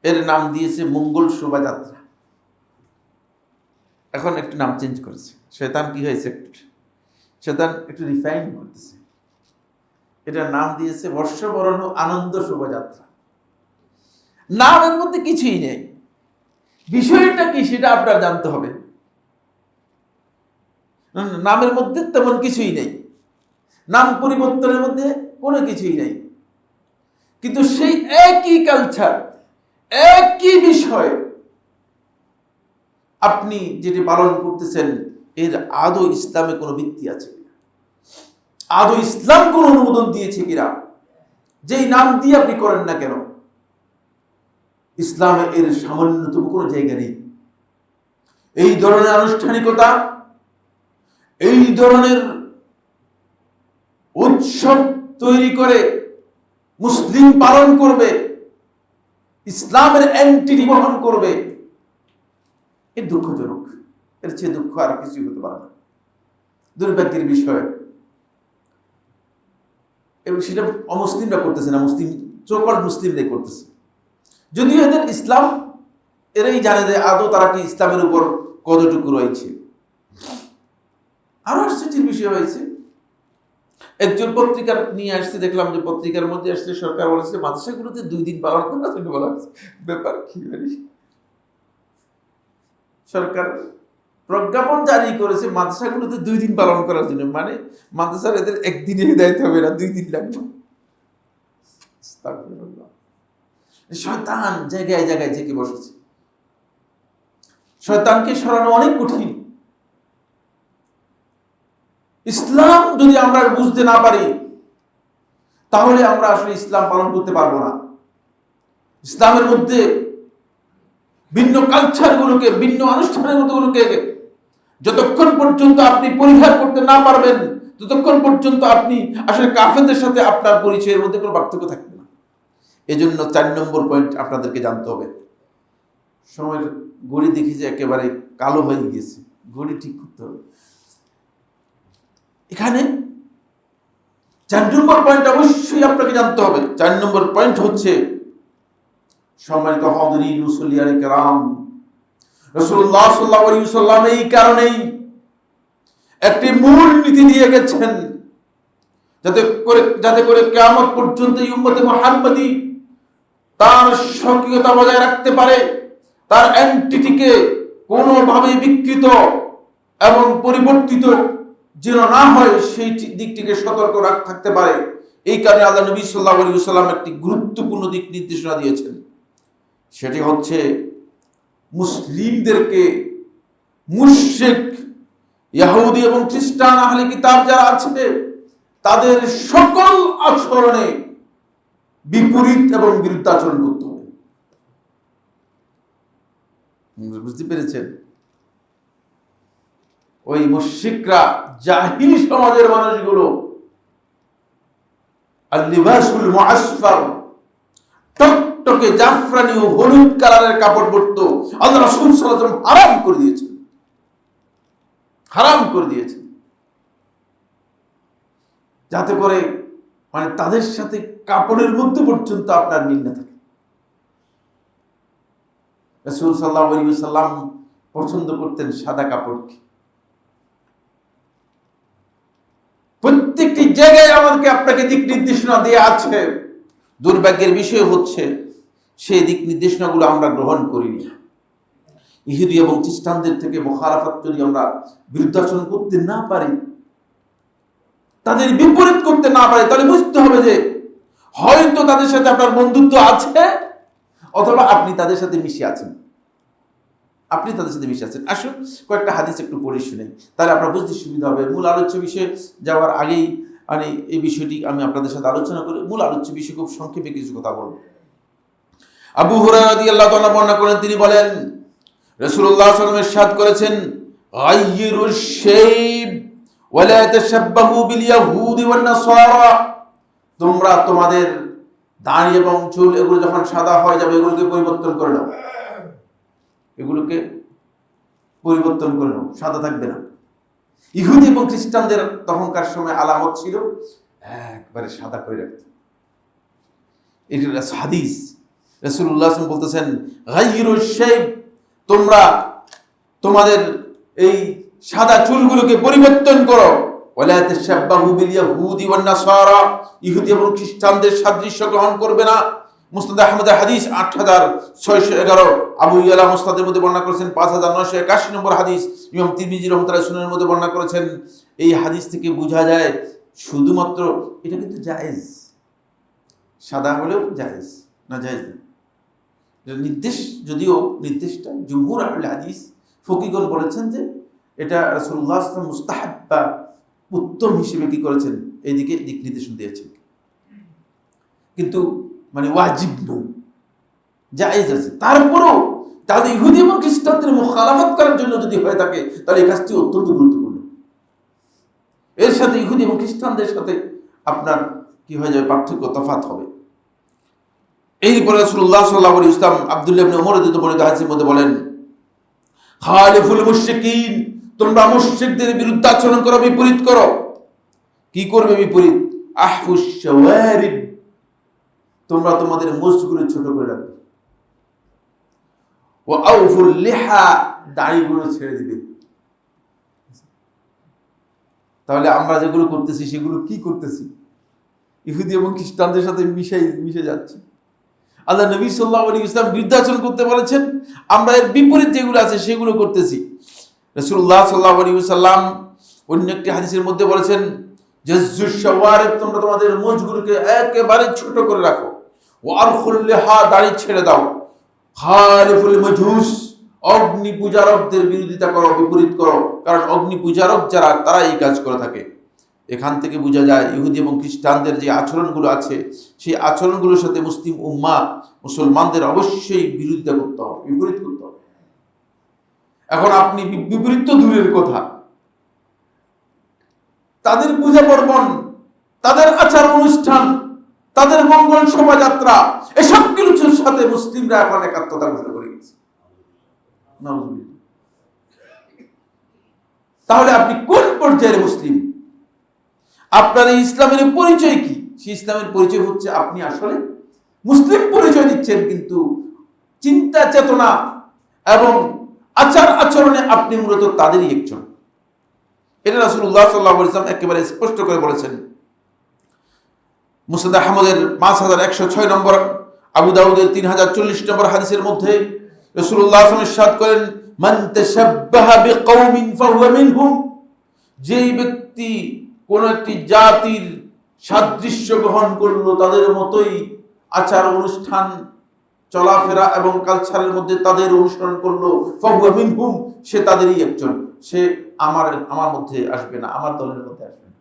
এর নাম দিয়েছে মঙ্গল শোভাযাত্রা, এখন একটু নাম চেঞ্জ করেছে। শয়তান কি হয়েছে, শয়তান একটু রিফাইন করতেছে, এটার নাম দিয়েছে বর্ষবরণ আনন্দ শোভাযাত্রা। নামের মধ্যে কিছুই নেই, বিষয়টা কি সেটা আপনার জানতে হবে। নামের মধ্যে তেমন কিছুই নেই, নাম পরিবর্তনের মধ্যে কোনো কিছুই নেই, কিন্তু সেই একই কালচার, একই বিষয় আপনি যেটি পালন করতেছেন, এর আদৌ ইসলামে কোনো ভিত্তি আছে কিনা, আদৌ ইসলাম কোন অনুমোদন দিয়েছে কিনা, যেই নাম দিয়ে আপনি করেন না কেন, ইসলামে এর সামান্যতম কোনো জায়গা নেই। এই ধরনের আনুষ্ঠানিকতা, এই ধরনের উৎসব তৈরি করে মুসলিম পালন করবে, ইসলামের এন্টিটি বহন করবে, এর দুঃখজনক। এর চেয়ে দুঃখ আর কিছু হতে পারে না, দুর্ভাগ্যের বিষয়। এবং সেটা অমুসলিমরা করতেছে না, মুসলিম সকল মুসলিমরাই করতেছে, যদিও এদের ইসলাম এরাই জানে যে আদৌ তারা কি ইসলামের উপর কতটুকু রয়েছে। আরো আশ্চর্যের বিষয় হয়েছে, একজন পত্রিকা নিয়ে আসছে, দেখলাম যে পত্রিকার মধ্যে আসছে সরকার বলেছে মাদ্রাসাগুলোতে 2 দিন পালন করার জন্য বলা হচ্ছে। ব্যাপার কি জানি, সরকার প্রজ্ঞাপন জারি করেছে মাদ্রাসাগুলোতে 2 দিন পালন করার জন্য, মানে মাদ্রাসার এদের একদিনে হিদায়াত হবে না, 2 দিন লাগবে। শয়তান জায়গায় জায়গায় জেগে বসেছে, শয়তানকে সরানো অনেক কঠিন। ইসলাম যদি আমরা বুঝতে না পারি, তাহলে আমরা আসলে ইসলাম পালন করতে পারবো না। ইসলামের মধ্যে ভিন্ন কালচারগুলোকে, ভিন্ন আনুষ্ঠানের মতোগুলোকে যতক্ষণ পর্যন্ত আপনি পরিহার করতে না পারবেন, ততক্ষণ পর্যন্ত আপনি আসলে কাফেরদের সাথে আপনার পরিচয়ের মধ্যে কোনো পার্থক্য থাকবে না। এজন্য 4 নম্বর পয়েন্ট আপনাদেরকে জানতে হবে। সময়ের ঘড়ি দেখি যে একেবারে কালো হয়ে গিয়েছে, ঘড়ি ঠিক করতে হবে। এখানে 4 নম্বর পয়েন্ট অবশ্যই আপনাকে জানতে হবে। 4 নম্বর পয়েন্ট হচ্ছে, সম্মানিত হাজিরিন মুসল্লিয়ানে কেরাম, রাসূলুল্লাহ সাল্লাল্লাহু আলাইহি ওয়াসাল্লাম এই কারণেই একটি মূল নীতি দিয়ে গেছেন, যাতে করে কিয়ামত পর্যন্ত এই উম্মতে মুহাম্মাদি তার স্বকীয়তা বজায় রাখতে পারে, তার এন্টিটিকে কোনোভাবে বিকৃত এবং পরিবর্তিত যেন না হয়, সেই দিকটিকে সতর্ক থাকতে পারে। এই কারণে আল্লাহ নবী সাল্লাল্লাহু আলাইহি ওয়াসাল্লাম একটি গুরুত্বপূর্ণ দিক নির্দেশনা দিয়েছেন, সেটি হচ্ছে মুসলিমদেরকে মুশরিক, ইহুদি এবং খ্রিস্টান আহলে কিতাব যারা আছে, তাদের সকল আচরণে বিপরীত এবং বিরুদ্ধাচরণ করতে হবে। বুঝতে পেরেছেন? ওই মুশরিকরা, জাহিলি সমাজের মানুষগুলো আল-লিবাসুল মুআসফার, টকটকে জাফরানি ও হলুদ কালারের কাপড় পরতো। আল্লাহ রাসূল সাল্লাল্লাহু আলাইহি ওয়াসাল্লাম হারাম করে দিয়েছেন, হারাম করে দিয়েছেন, যাতে করে মানে তাদের সাথে কাপড়ের মধ্যে পর্যন্ত আপনার মিল না থাকে। রাসূল সাল্লাল্লাহু আলাইহি ওয়াসাল্লাম পছন্দ করতেন সাদা কাপড়কে। প্রত্যেকটি জায়গায় আমাদেরকে আপনাকে দিক নির্দেশনা দেয়া আছে। দুর্ভাগ্যের বিষয় হচ্ছে সেই দিক নির্দেশনাগুলো আমরা গ্রহণ করিনি। ইহুদি এবং খ্রিস্টানদের থেকে মুখালাফাত যদি আমরা বিরুদ্ধাচরণ করতে না পারি, তাদের বিপরীত করতে না পারি, তাহলে বুঝতে হবে যে হয়তো তাদের সাথে আপনার বন্ধুত্ব আছে, অথবা আপনি তাদের সাথে মিশে আছেন, আপনি তাদের সাথে মিশে আছেন। আসুন কয়েকটা হাদিস একটু পড়ে শুনেই, তাহলে আপনার বুঝতে সুবিধা হবে। মূল আলোচ্য বিষয়ে যাওয়ার আগেই আমি এই বিষয়টি আমি আপনাদের সাথে আলোচনা করি। মূল আলোচ্য বিষয় খুব সংক্ষেপে কিছু কথা বলব। আবু হুরায়রা রাদিয়াল্লাহু তাআলা বর্ণনা করেন, তিনি বলেন রাসূলুল্লাহ সাল্লাল্লাহু আলাইহি ওয়াসাল্লাম ইরশাদ করেছেন, গায়্যিরুশ শাইব ওয়া লা তাশাব্বাহু বিল ইয়াহুদি ওয়ান নাসারা। তোমরা তোমাদের দাড়ি এবং চুল এগুলো যখন সাদা হয়ে যাবে এগুলোকে পরিবর্তন করে নাও, এগুলোকে পরিবর্তন করে নাও, সাদা থাকবে না। ইহুদি এবং খ্রিস্টানদের তখনকার সময় আলামত ছিল একবারে সাদা করে রাখত। এটা হাদিস। রাসূলুল্লাহ সাল্লাল্লাহু আলাইহি ওয়াসাল্লাম বলতেছেন, গায়্যিরুশ শাইব, তোমরা তোমাদের এই সাদা চুলগুলোকে পরিবর্তন করো। ওয়ালা তাশাব্বাহু বিল ইয়াহুদি ওয়ান নাসারা, ইহুদি এবং খ্রিস্টানদের সাদৃশ্য গ্রহণ করবে না। মুসনাদ আহমদের হাদিস 8611, আবু ইয়ালা মুসনাদের মধ্যে বর্ণনা করেছেন 5981 নম্বর হাদিস, ইমাম তিরমিজি রাহমাতুল্লাহ সুনানের মধ্যে বর্ণনা করেছেন। এই হাদিস থেকে বোঝা যায় শুধুমাত্র এটা কিন্তু জায়েজ, সাদা হলেও জায়েজ, না জায়েজ না। নির্দেশ, যদিও নির্দেশটা জুমহুর আহলে হাদিস ফকিহগণ বলেছেন যে এটা রাসূলুল্লাহ সাল্লাল্লাহু আলাইহি ওয়াসাল্লাম মুস্তাহাব বা উত্তম হিসেবে কি করেছেন, এইদিকে দিক নির্দেশন দিয়েছেন, কিন্তু মানে ওয়াজিব নয়, জায়েজ আছে। তারপরেও তাহলে ইহুদি এবং খ্রিস্টানদের মুখালাফত করার জন্য যদি হয়ে থাকে তাহলে এই কাজটি অত্যন্ত গুরুত্বপূর্ণ। এর সাথে ইহুদি এবং খ্রিস্টানদের সাথে আপনার কি হয়ে যাবে, পার্থক্য, তফাৎ হবে। এরপরে রাসূলুল্লাহ সাল্লাল্লাহু আলাইহি ওয়াসাল্লাম আব্দুল্লাহ ইবনে ওমর বর্ণিত হাদিসের মধ্যে বলেন, খালিফুল মুশরিকিন, তোমরা মুশরিকদের বিরুদ্ধে আচরণ করো, বিপরীত করো। কি করবে বিপরীত? আহফুশ শাওয়ারিব, তোমরা তোমাদের মুখগুলো ছোট করে রাখবে। ওয়া আউফুল লিহা, দাড়িগুলো ছেড়ে দিবে। তাহলে আমরা যেগুলো করতেছি সেগুলো কি করতেছি? ইহুদি এবং খ্রিস্টানদের সাথে মিশে যাচ্ছে। আল্লাহ নবী সাল্লাল্লাহু আলাইহি ওয়াসাল্লাম বিরুদ্ধাচরণ করতে বলেছেন, আমরা এর বিপরীত যেগুলো আছে সেগুলো করতেছি। রাসূলুল্লাহ সাল্লাল্লাহু আলাইহি ওয়াসাল্লাম অন্য একটি হাদিসের মধ্যে বলেছেন, জাজ্জুশ শাওয়ারিব, তোমরা তোমাদের মুখগুলোকে একেবারে ছোট করে রাখো। ওয়া আরখুল লিহা, দাড়ি ছেড়ে দাও। খালিফুল মাজুস, অগ্নি পূজারকদের বিরোধিতা করো, বিপরীত করো, কারণ অগ্নি পূজারক যারা তারা এই কাজ করে থাকে। এখান থেকে বোঝা যায় ইহুদি এবং খ্রিস্টানদের যে আচরণগুলো আছে সেই আচরণগুলোর সাথে মুসলিম উম্মাহ, মুসলমানদের অবশ্যই বিরোধিতা করতে হবে, বিপরীত করতে হবে। এখন আপনি বিপরীত তো দূরের কথা, তাদের পূজা পার্বণ, তাদের আচার অনুষ্ঠান, তাদের মঙ্গল শোভাযাত্রা, এসব কিছুর সাথে মুসলিমরা এখন একাত্মতা ঘোষণা করে গেছে। তাহলে আপনি কোন পর্যায়ের মুসলিম? আপনার এই ইসলামের পরিচয় কি? সেই ইসলামের পরিচয় হচ্ছে আপনি আসলে মুসলিম পরিচয় দিচ্ছেন, কিন্তু চিন্তা চেতনা এবং আচার আচরণে আপনি মূলত তাদেরই একজন। এটা রাসূলুল্লাহ সাল্লাল্লাহু আলাইহি ওয়াসাল্লাম একেবারে স্পষ্ট করে বলেছেন। মুসনাদ আহমদের 5106 নম্বর, আবু দাউদের 3040 নম্বর হাদিসের মধ্যে রাসূলুল্লাহ সাল্লাল্লাহু আলাইহি ওয়াসাল্লাম ইরশাদ করেন, মান তাশাব্বাহা বিকওমিন ফাহুয়া মিনহুম, যেই ব্যক্তি কোন একটি জাতির সাদৃশ্য গ্রহণ করলো, তাদের মতোই আচার অনুষ্ঠান, চলাফেরা এবং কালচারের মধ্যে তাদের অনুসরণ করলো, ফাহুয়া মিনহুম, সে তাদেরই একজন। সে আমার মধ্যে আসবে না, আমার দলের মধ্যে আসবে না,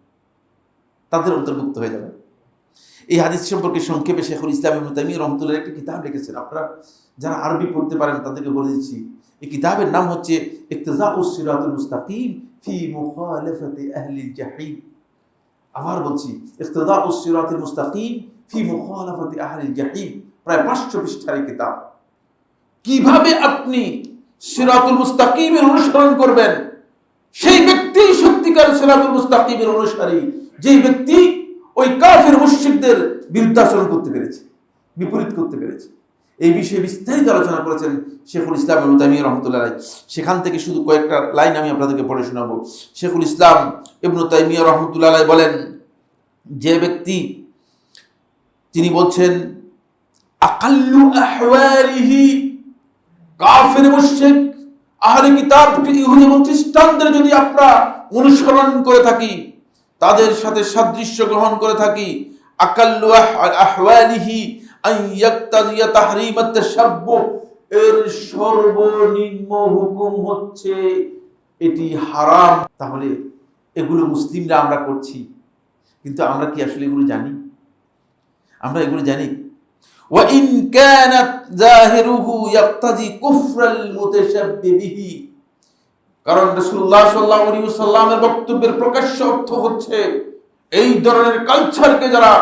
তাদের অন্তর্ভুক্ত হয়ে যাবে। এই হাদিস সম্পর্কে সংক্ষেপে শেখুল ইসলাম ইবনে তাইমিয়া রাহমাতুল্লাহ একটি কিতাব লিখেছেন। আপনারা যারা আরবি পড়তে পারেন তাদেরকে বলে দিচ্ছি, এই কিতাবের নাম হচ্ছে ইক্তিজাউস সিরাতুল মুস্তাকিম ফি মুখালাফাতি আহলিল জাহিম। আবার বলছি, ইক্তিজাউস সিরাতুল মুস্তাকিম ফি মুখালাফাতি আহলিল জাহিম, প্রায় 500 পৃষ্ঠার কিতাব। কিভাবে আপনি সিরাতুল মুস্তাকিমের অনুসরণ করবেন? সেই ব্যক্তি সত্যিকার সিরাতুল মুস্তাকিমের অনুসারী, যেই ব্যক্তি ওই কাফের মুশরিকদের বিরুদ্ধাচরণ করতে পেরেছে, বিপরীত করতে পেরেছে। এই বিষয়ে বিস্তারিত আলোচনা করেছেন শেখুল ইসলাম ইবনে তাইমিয়া রাহমাতুল্লাহ আলাইহি। সেখান থেকে শুধু কয়েকটা লাইন আমি আপনাদেরকে পড়ে শোনাবো। শেখুল ইসলাম ইবনে তাইমিয়া রাহমাতুল্লাহ আলাইহি বলেন, যে ব্যক্তি, তিনি বলছেন, আকাল্লু আহওয়ালিহি, কাফের মুশরিক আহলে কিতাব ইহুদি এবং খ্রিস্টানদের যদি আমরা অনুসরণ করে থাকি, তাদের সাথে সাদৃশ্য গ্রহণ করে থাকি, আকাল্লু আহওয়ালিহি আন ইয়াক্তাজিয়া তাহরীম আত-তাশাব্বুহ, এর সর্বনিম্ন হুকুম হচ্ছে এটি হারাম। তাহলে এগুলো মুসলিমরা আমরা করছি, কিন্তু আমরা কি আসলে এগুলো জানি? আমরা এগুলো জানি? وَإِنْ كَانَتْ ظَاهِرُهُ يَقْتَضِي كُفْرَ الْمُتَشَبِّهِ বিহি, কারণ রাসূলুল্লাহ সাল্লাল্লাহু আলাইহি ওয়াসাল্লামের বক্তব্যের প্রকাশ্য অর্থ হচ্ছে এই ধরনের কালচারকে যারা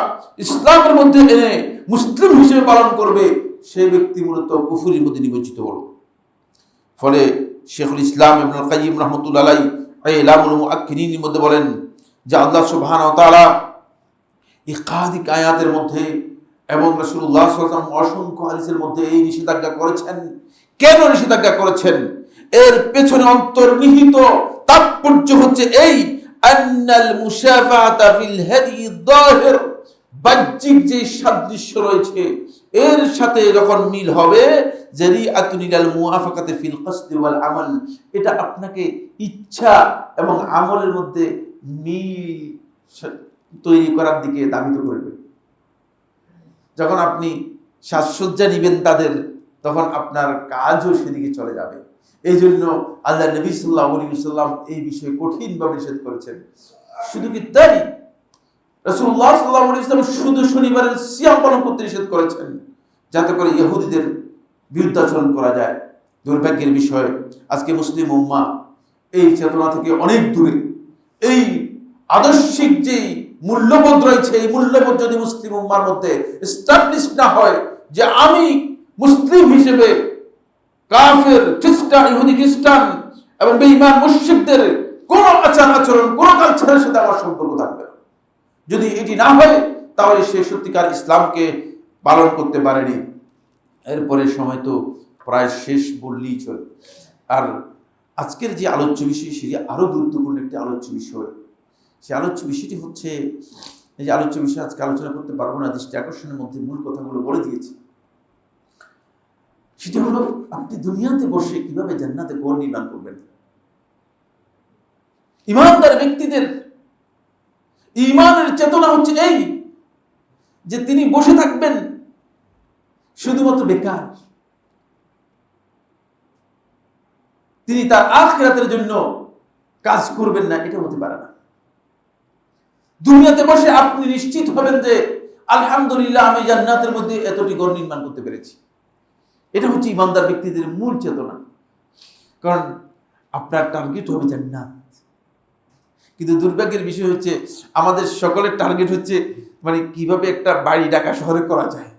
ইসলামের মধ্যে এনে মুসলিম হিসেবে পালন করবে সেই ব্যক্তি মূলত কুফরের মধ্যে নিমজ্জিত হলো। ফলে শেখুল ইসলাম ইবনুল কাইয়িম রাহমাতুল্লাহ আলাইহি ইলামুল মুআক্কিনিনের মধ্যে বলেন যে আল্লাহ সুবহানাহু ওয়া তাআলা একাধিক আয়াতের মধ্যে এবং রাসূলুল্লাহ সাল্লাল্লাহু আলাইহি ওয়াসাল্লাম অসংখ্য হাদিসের মধ্যে এই নিষেধাজ্ঞা করেছেন। কেন নিষেধাজ্ঞা করেছেন? এর পেছনে অন্তর্নিহিত তাৎপর্য হচ্ছে এই আন্নাল মুশাফাআতা ফিল হাদি যাহির, বাহ্যিক যে সাদৃশ্য রয়েছে এর সাথে যখন মিল হবে জারিআতুন ইলাল মুওয়াফাকাতি ফিল কসদি ওয়াল আমাল, এটা আপনাকে ইচ্ছা এবং আমলের মধ্যে মিল তৈরি করার দিকে ধাবিত করবে। যখন আপনি সাজসজ্জা নিবেন তাদের, তখন আপনার কাজও সেদিকে চলে যাবে। এই জন্য আল্লাহ নবী সাল্লাল্লাহু আলাইহি ওয়াসাল্লাম এই বিষয়ে কঠিনভাবে নিষেধ করেছেন। শুধু কি তাই, রাসূলুল্লাহ সাল্লাল্লাহু আলাইহি ওয়াসাল্লাম শুধু শনিবারের সিয়াম পালন করতে নিষেধ করেছেন, যাতে করে ইহুদিদের বিরুদ্ধাচরণ করা যায়। দুর্ভাগ্যের বিষয় আজকে মুসলিম উম্মাহ এই চেতনা থেকে অনেক দূরে। এই আদর্শিক যে মূল্যবোধ রয়েছে, এই মূল্যবোধ যদি মুসলিম উম্মার মধ্যে এস্টাবলিশ না হয় যে আমি মুসলিম হিসেবে কাফের, খ্রিস্টান, ইহুদি খ্রিস্টান এবং বেঈমান মুশরিকদের কোন আচার আচরণ, কোন কালচারের সাথে আমার সম্পর্ক থাকবে না, যদি এটি না হয় তাহলে সে সত্যিকার ইসলামকে পালন করতে পারেনি। এরপরে সময় তো প্রায় শেষ বললেই চলে। আর আজকের যে আলোচ্য বিষয় সেটি আরো গুরুত্বপূর্ণ একটি আলোচ্য বিষয়। সেই আলোচ্য বিষয়টি হচ্ছে, এই যে আলোচ্য বিষয় আজকে আলোচনা করতে পারবো না, দৃষ্টি আকর্ষণের মধ্যে মূল কথাগুলো বলে দিয়েছি। সেটা হলো আপনি দুনিয়াতে বসে কিভাবে জান্নাতে ঘর নির্মাণ করবেন। ঈমানদার ব্যক্তিদের ঈমানের চেতনা হচ্ছে এই যে তিনি বসে থাকবেন শুধুমাত্র বেকার, তিনি তার আখিরাতের জন্য কাজ করবেন না, এটা হতে পারে না। দুনিয়াতে বসে আপনি নিশ্চিত হবেন যে আলহামদুলিল্লাহ আমি জান্নাতের মধ্যে এতটি ঘর নির্মাণ করতে পেরেছি। এটা হচ্ছে ঈমানদার ব্যক্তিদের মূল চেতনা। কারণ আপনার টার্গেট হবে জান্নাত। কিন্তু দুর্ভাগ্যের বিষয় হচ্ছে আমাদের সকলের টার্গেট হচ্ছে মানে কিভাবে একটা বাড়ি ঢাকা শহরে করা যায়,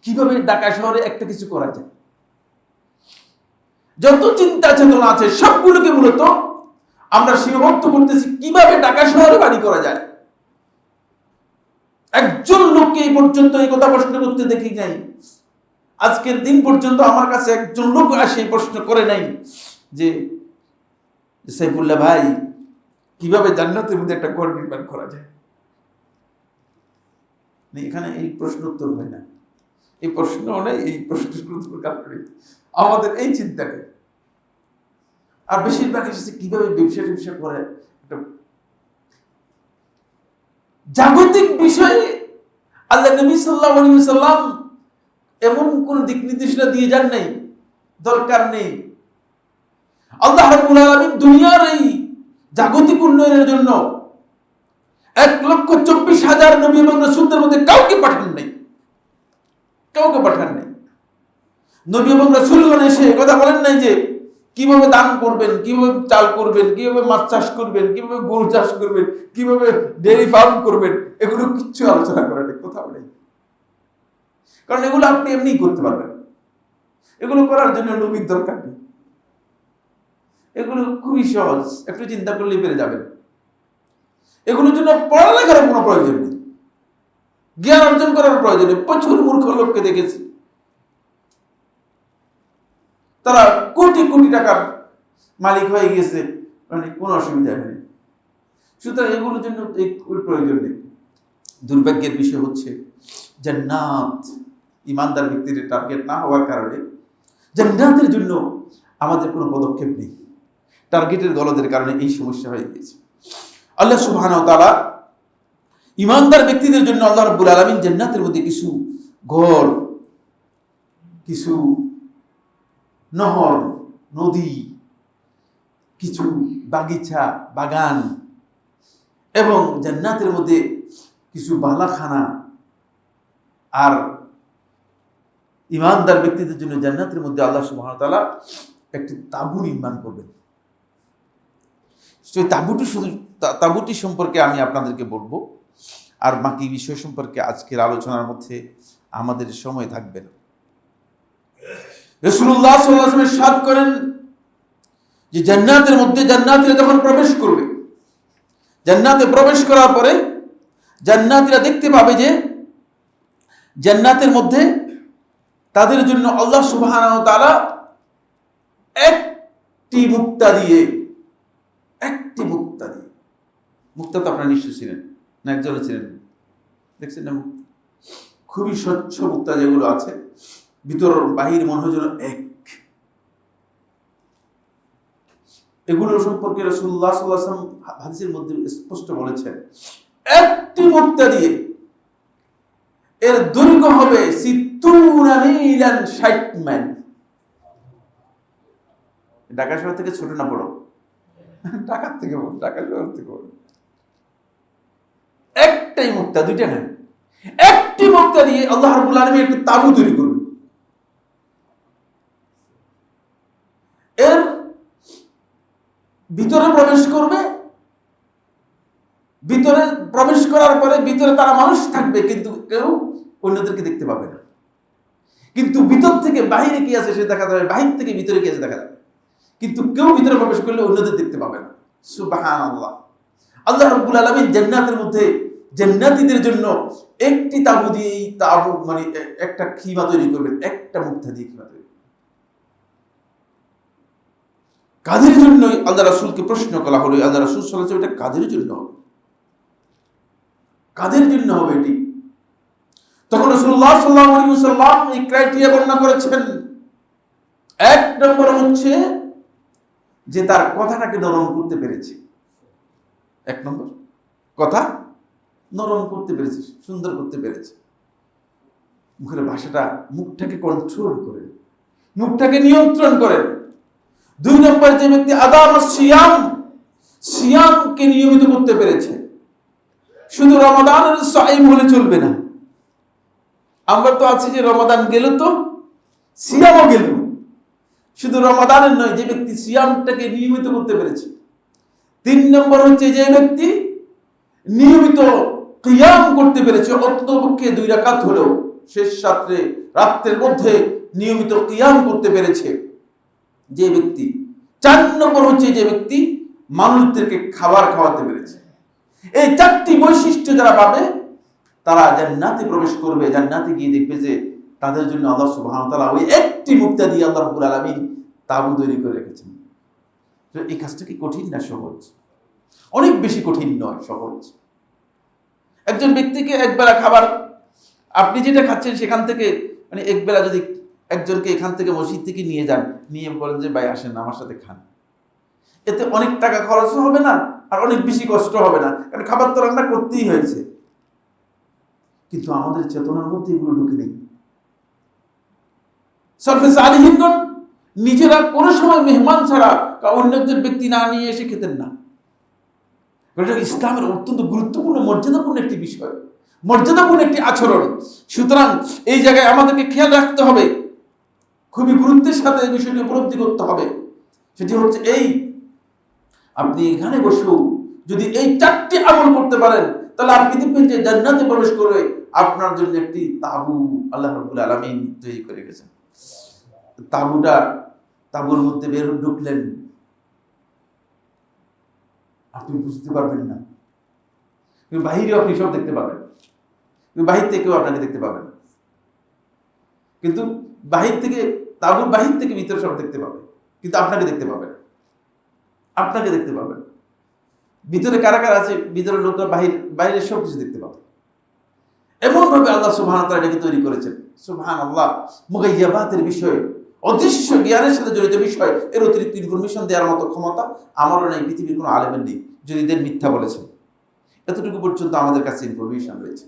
কিভাবে ঢাকা শহরে একটা কিছু করা যায়। যত চিন্তা চেতনা আছে সবগুলোকে মূলত আমরা সীমাবদ্ধ করতেছি কিভাবে ঢাকা শহরে বাড়ি করা যায়। একজন লোককে এই পর্যন্ত এই কথা প্রশ্ন করতে দেখি নাই, আজকের দিন পর্যন্ত আমার কাছে একজন লোক আসে প্রশ্ন করে নাই যে সাইফুল্লাহ ভাই কিভাবে জান্নাতের মধ্যে একটা ঘর নির্মাণ করা যায়। এখানে এই প্রশ্ন উত্তর হয় না, এই প্রশ্ন নেই, এই প্রশ্নের উত্তর কারণে আমাদের এই চিন্তা নেই। আর বেশিরভাগ এসেছে কিভাবে ব্যবসা করে। জাগতিক বিষয়ে আল্লাহ নবী সাল্লাল্লাহু আলাইহি ওয়াসাল্লাম এমন কোন দিক নির্দেশনা দিয়ে যান নাই, দরকার নেই। আল্লাহ রাব্বুল আলামিন দুনিয়ার এই জাগতিক উন্নয়নের জন্য 1,24,000 নবী এবং রাসূলদের মধ্যে কাউকে পাঠান নাই, কাউকে পাঠান নাই। নবী এবং রাসূলগণ এসে কথা বলেন নাই যে কিভাবে দান করবেন, কিভাবে চাল করবেন, কিভাবে মাছ চাষ করবেন, কিভাবে গরু চাষ করবেন, কিভাবে ডেইরি ফার্ম করবেন, এগুলো কিচ্ছু আলোচনা করা নেই, কোথাও নেই। কারণ এগুলো আপনি এমনি করতে পারবেন, এগুলো করার জন্য নবীর দরকার নেই। এগুলো খুবই সহজ, একটু চিন্তা করলেই পেরে যাবেন। এগুলোর জন্য পড়ালেখার কোনো প্রয়োজন নেই, জ্ঞান অর্জন করার প্রয়োজন নেই। প্রচুর মূর্খ লোককে দেখেছি, তারা কোটি কোটি টাকার মালিক হয়ে গেছে, মানে কোনো অসুবিধা নেই। সুতরাং এগুলোর জন্য প্রয়োজন নেই। দুর্ভাগ্যের বিষয় হচ্ছে জান্নাত ঈমানদার ব্যক্তির টার্গেট না হওয়ার কারণে জান্নাতের জন্য আমাদের কোনো পদক্ষেপ নেই। টার্গেটের গলদের কারণে এই সমস্যা হয়ে গেছে। আল্লাহ সুবহানাহু ওয়া তাআলা ঈমানদার ব্যক্তিদের জন্য আল্লাহ রাব্বুল আলামিন জান্নাতের মধ্যে কিছু ঘর, কিছু নহর, নদী, কিছু বাগিচা, বাগান এবং জান্নাতের মধ্যে কিছু বালাখানা আর ইমানদার ব্যক্তিদের জন্য জান্নাতের মধ্যে আল্লাহ সুবহানাহু ওয়া তাআলা একটি তাঁবু নির্মাণ করবেন। সেই তাঁবুটি সম্পর্কে আমি আপনাদেরকে বলবো, আর বাকি বিষয় সম্পর্কে আজকের আলোচনার মধ্যে আমাদের সময় থাকবে না। রাসূলুল্লাহ সাল্লাল্লাহু আলাইহি ওয়াসাল্লাম ইরশাদ করেন যে জান্নাতের মধ্যে জান্নাতীরা যখন প্রবেশ করবে, জান্নাতে প্রবেশ করার পরে জান্নাতীরা দেখতে পাবে যে জান্নাতের মধ্যে তাদের জন্য আল্লাহ সুবহানাহু ওয়া তাআলা একটি মুক্তা দিয়ে, মুক্তা তো আপনারা নিশ্চয় ছিলেন না, একজনে ছিলেন, দেখছেন না? মুক্তা খুবই স্বচ্ছ মুক্তা যেগুলো আছে, ভিতর বাহির মনে হয় যেন এক। এগুলো সম্পর্কে রাসূলুল্লাহ সাল্লাল্লাহু আলাইহি ওয়াসাল্লাম হাদিসের মধ্যে স্পষ্ট বলেছেন, একটি মুক্তা দিয়ে এর দৈর্ঘ্য হবে 60 মাইল। ঢাকা শহর থেকে ছোট না বড়? ঢাকা থেকে বড়, ঢাকা শহর থেকে বড়। একটাই মুক্তা, দুইটা নয়, একটি মুক্তা দিয়ে আল্লাহ রাব্বুল আলামিন একটা তাঁবু তৈরি করবেন। এর ভিতরে প্রবেশ করবে, ভিতরে প্রবেশ করার পরে ভিতরে তারা মানুষ থাকবে, কিন্তু কেউ অন্যদেরকে দেখতে পাবে না। কিন্তু ভিতর থেকে বাহিরে কি আছে সে দেখা যাবে, বাহির থেকে ভিতরে কি আছে দেখা যাবে, কিন্তু কেউ ভিতরে প্রবেশ করলে অন্যদের দেখতে পাবে না। সুবহানাল্লাহ। আল্লাহ রাব্বুল আলামিন জান্নাতের মধ্যে জান্নাতীদের জন্য একটি তাঁবু দিয়ে, এই তাঁবু মানে একটা খিমা তৈরি করবেন, একটা মুক্তা দিয়ে খিমা তৈরি। কাদের জন্য? আল্লাহ রাসূলকে প্রশ্ন করা হলো, আল্লাহ রাসূল সাল্লাল্লাহু আলাইহি ওয়াসাল্লাম, এটা কাদের জন্য হবে? কাদের জন্য হবে এটি? তখন রাসূলুল্লাহ সাল্লাল্লাহু আলাইহি ওয়াসাল্লাম এই ক্রাইটেরিয়া বর্ণনা করেছেন। এক নম্বর হচ্ছে যে তার কথাটাকে নরম করতে পেরেছে। এক নম্বর, কথা নরম করতে পেরেছে, সুন্দর করতে পেরেছে। মুখের ভাষাটা, মুখটাকে কন্ট্রোল করেন, মুখটাকে নিয়ন্ত্রণ করেন। দুই নম্বর, যে ব্যক্তি আদাম সিয়ামকে নিয়মিত করতে পেরেছে। শুধু রমাদানের সাইম হলে চলবে না। আমরা তো আছি যে রমাদান গেল তো সিয়ামও গেল, শুধু রমাদানের নয়, যে ব্যক্তি সিয়ামটাকে নিয়মিত করতে পেরেছে। তিন নম্বর হচ্ছে যে ব্যক্তি নিয়মিত কিয়াম করতে পেরেছে, অন্ততপক্ষে 2 রাকাত হলেও শেষ রাত্রের মধ্যে নিয়মিত কিয়াম করতে পেরেছে যে ব্যক্তি। 4 নম্বর হচ্ছে যে ব্যক্তি মানুষদেরকে খাবার খাওয়াতে পেরেছে। এই 4টি বৈশিষ্ট্য যারা পাবে তারা জান্নাতে প্রবেশ করবে। জান্নাতে গিয়ে দেখবে যে তাদের জন্য আল্লাহ সুবহানাহু ওয়া তাআলা ওই একটি মুক্তা দিয়ে আল্লাহ রাব্বুল আলামিন তাঁবু তৈরি করে রেখেছেন। এই কাজটা কি কঠিন না সহজ? অনেক বেশি কঠিন নয়, সহজ। একজন ব্যক্তিকে একবেলা খাবার, আপনি যেটা খাচ্ছেন সেখান থেকে, মানে একবেলা যদি একজনকে এখান থেকে মসজিদ থেকে নিয়ে যান, নিয়ে বলেন যে ভাই আসেন আমার সাথে খান, এতে অনেক টাকা খরচ হবে না, আর অনেক বেশি কষ্ট হবে না, কারণ খাবার তো রান্না করতেই হয়েছে। কিন্তু আমাদের চেতনার মধ্যে এগুলো ঢুকে নেই। সলফে সালিহিনগণ নিজেরা কোনো সময় মেহমান ছাড়া অন্য একজন ব্যক্তি না নিয়ে এসে খেতেন না। এটা ইসলামের অত্যন্ত গুরুত্বপূর্ণ, মর্যাদাপূর্ণ একটি বিষয়, মর্যাদাপূর্ণ একটি আচরণ। সুতরাং এই জায়গায় আমাদেরকে খেয়াল রাখতে হবে, খুবই গুরুত্বের সাথে এই বিষয়টি উপলব্ধি করতে হবে। সেটি হচ্ছে এই, আপনি এখানে বসেও যদি এই 4টি আমল করতে পারেন, তাহলে আপনি দেখবেন যে জান্নাতে প্রবেশ করে আপনার জন্য একটি তাঁবু আল্লাহ রাব্বুল আলামিন তৈরি করে গেছেন। তাঁবুর মধ্যে বের ঢুকলেন, আপনি বুঝতে পারবেন না, বাহিরেও আপনি সব দেখতে পাবেন, বাহির থেকেও আপনাকে দেখতে পাবেন, কিন্তু তাঁবুর বাহির থেকে ভিতরে সব দেখতে পাবে, কিন্তু আপনাকে দেখতে পাবে না। আপনাকে দেখতে পাবেন, ভিতরে কারা কারা আছে, ভিতরের লোকরা বাইরের সব কিছু দেখতে পাবে। এমন ভাবে আল্লাহ সুবহানাহু ওয়া তাআলা এটাকে তৈরি করেছেন। সুবহানাল্লাহ। মুগাইয়াবাতের বিষয়, অদৃশ্য জ্ঞানের সাথে জড়িত বিষয়, এর অতিরিক্ত ইনফরমেশন দেওয়ার মতো ক্ষমতা আমারও নেই, পৃথিবীর কোনো আলেমের নেই, যদি দেন মিথ্যা বলেছেন। এতটুকু পর্যন্ত আমাদের কাছে ইনফরমেশন রয়েছে।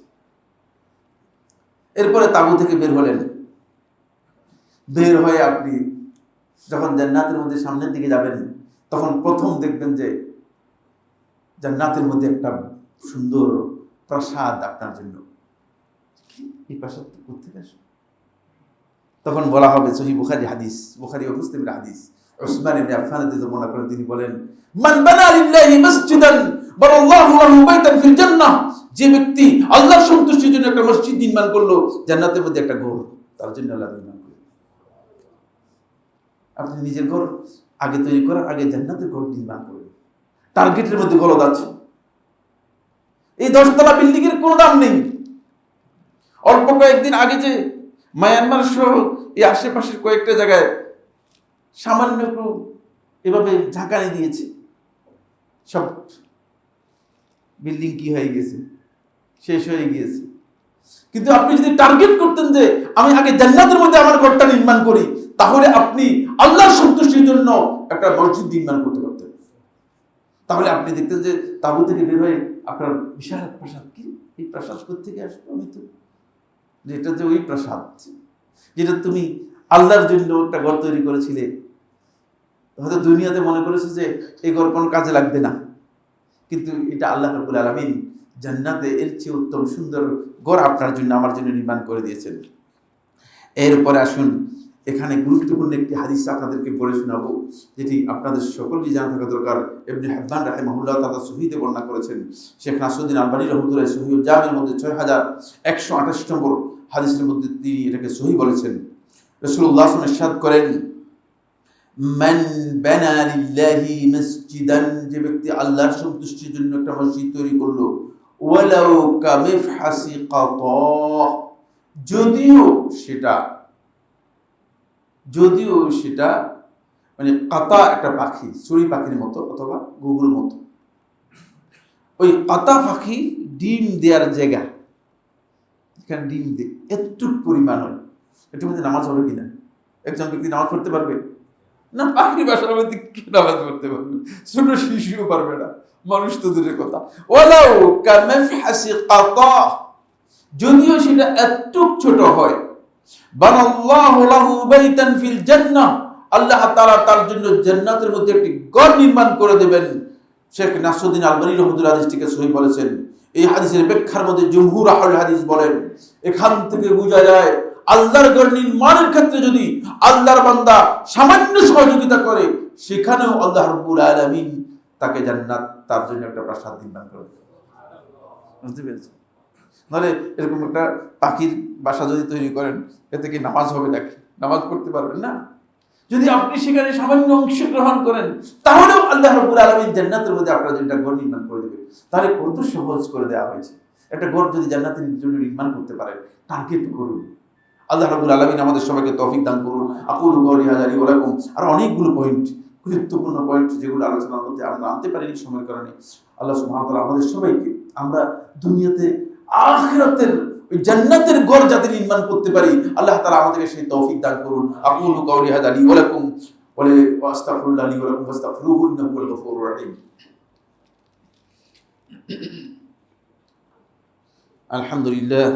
এরপরে তাঁবু থেকে বের হলেন, বের হয়ে আপনি যখন জান্নাতের মধ্যে সামনের দিকে যাবেন, তখন প্রথম দেখবেন যে জান্নাতের মধ্যে একটা সুন্দর প্রাসাদ আপনার জন্য। এই প্রাসাদ কোথেকে আসবে? তখন বলা হবে, সহিহ বুখারী হাদিস, বুখারী ও মুসলিমের হাদিস, উসমান ইবনে আফফান রাদিয়াল্লাহু বর্ণনা করেন, তিনি বলেন, মান বানা লিল্লাহি মাসজিদান বানাল্লাহু লাহু বাইতান ফিল জান্নাহ, যে ব্যক্তি আল্লাহর সন্তুষ্টির জন্য একটা মসজিদ নির্মাণ করলো, জান্নাতের মধ্যে একটা ঘর তার জন্য আল্লাহ নির্মাণ করলেন। আপনি নিজের ঘর আগে তৈরি করার আগে জান্নাতের ঘর নির্মাণ করেন। টার্গেটের মধ্যে গলদ আছে। এই 10 তলা বিল্ডিং এর কোনো দাম নেই। অল্প কয়েকদিন আগে যে মায়ানমার সহ এই আশেপাশের কয়েকটা জায়গায় সামান্য একটু এভাবে ঝাঁকানি দিয়েছে, সব বিল্ডিং কি হয়ে গেছে, শেষ হয়ে গিয়েছে। কিন্তু আপনি যদি টার্গেট করতেন যে আমি আগে জান্নাতের মধ্যে আমার ঘরটা নির্মাণ করি, তাহলে আপনি আল্লাহর সন্তুষ্টির জন্য একটা মসজিদ নির্মাণ করতে পারতেন। তাহলে আপনি দেখতেন যে তাবু থেকে বের হয়ে আপনার বিশাল প্রাসাদ, কি এই প্রাসাদ কোথেকে আসবে? আমি তো যেটা যে ওই প্রাসাদ যেটা তুমি আল্লাহর জন্য একটা ঘর তৈরি করেছিলে, হয়তো দুনিয়াতে মনে করেছে যে এই ঘর কোনো কাজে লাগবে না, কিন্তু এটা আল্লাহ রাব্বুল আলামিন জান্নাতে এর চেয়ে উত্তম সুন্দর ঘর আপনার জন্য আমার জন্য নির্মাণ করে দিয়েছেন। এরপরে আসুন, এখানে গুরুত্বপূর্ণ একটি হাদিস আপনাদেরকে পড়ে শোনাবো, যেটি আপনাদের সকলকে জানা থাকা দরকার। ইবনে হিব্বান রাহিমাহুল্লাহ তাআলা সহিহে বর্ণনা করেছেন। শেখ নাসরুদ্দিন আলবানী রাহমাতুল্লাহ সহিহুল জামির মধ্যে 6128 নম্বর হাদিসের মধ্যে তিনি এটাকে সহিহ বলেছেন। রাসূলুল্লাহ সাল্লাল্লাহু আলাইহি ওয়াসাল্লাম ইরশাদ করেন, মান বানা লিল্লাহি মাসজিদান, যে ব্যক্তি আল্লাহর সন্তুষ্টির জন্য একটা মসজিদ তৈরি করলো, ওয়ালাউ কামিফহাসি কাতা, যদিও সেটা মানে কাতা একটা পাখি, চড়ুই পাখির মতো অথবা ঘুঘুর মতো, ওই কাতা পাখি ডিম দেওয়ার জায়গা, এখানে ডিম দেয় এতটুক পরিমাণ হয়, এটার মধ্যে নামাজ হবে কিনা? একজন ব্যক্তি নামাজ পড়তে পারবে না? পাখির বাসার মধ্যে কি নামাজ পড়তে পারবে? ছোট শিশুও পারবে না, মানুষ তো দূরের কথা। ওয়ালাউ কামিফহাসি কাতা, যদিও সেটা এতটুক ছোট হয়, বানাল্লাহু লাহু বাইতান ফিল জান্নাহ, আল্লাহ তাআলা তার জন্য জান্নাতের মধ্যে একটি ঘর নির্মাণ করে দেবেন। শেখ নাসরুদ্দিন আলবানী রাহমাতুল্লাহ হাদিসটিকে সহিহ বলেছেন। এই হাদিসের ব্যাখ্যার মধ্যে জমহুর আহলে হাদিস বলেন, এখান থেকে বোঝা যায় আল্লাহর ঘর নির্মাণের ক্ষেত্রে যদি আল্লাহর বান্দা সামান্য সহযোগিতা করে, সেখানেও আল্লাহ রাব্বুল আলামিন তাকে জান্নাত, তার জন্য একটা প্রাসাদ নির্মাণ করে দেবেন। বুঝতে পেরেছেন? নাহলে এরকম একটা পাখির বাসা যদি তৈরি করেন, এতে কি নামাজ হবে নাকি? নামাজ পড়তে পারবেন না। যদি আপনি সেখানে সামান্য অংশগ্রহণ করেন, তাহলেও আল্লাহ রাব্বুল আলামিন জান্নাতের মধ্যে আপনার জন্য একটা ঘর নির্মাণ করে দেবেন। তাহলে কত সহজ করে দেওয়া হয়েছে। একটা ঘর যদি জান্নাতের জন্য নির্মাণ করতে পারেন, টার্গেট করুন। আল্লাহ রাব্বুল আলামিন আমাদের সবাইকে তৌফিক দান করুন। আকুলু কাওলি হাযা ওয়া লাকুম। আর অনেকগুলো পয়েন্ট, গুরুত্বপূর্ণ পয়েন্ট, যেগুলো আলোচনার মধ্যে আমরা আনতে পারিনি সময়ের কারণে। আল্লাহ সুবহানাহু ওয়া তাআলা আমাদের সবাইকে আমরা দুনিয়াতে আখিরাতের ওই জান্নাতের ঘর যাতে নির্মাণ করতে পারি, আল্লাহ তাআলা আমাদেরকে সেই তৌফিক দান করুন। আকুলু কাওলি হাযা ওয়া লাকুম ওয়া আস্তাগফিরুল্লাহ লি ওয়া লাকুম ফাস্তাগফিরুহু ইন্নাহু হুয়াল গফুরুর রহিম। আলহামদুলিল্লাহ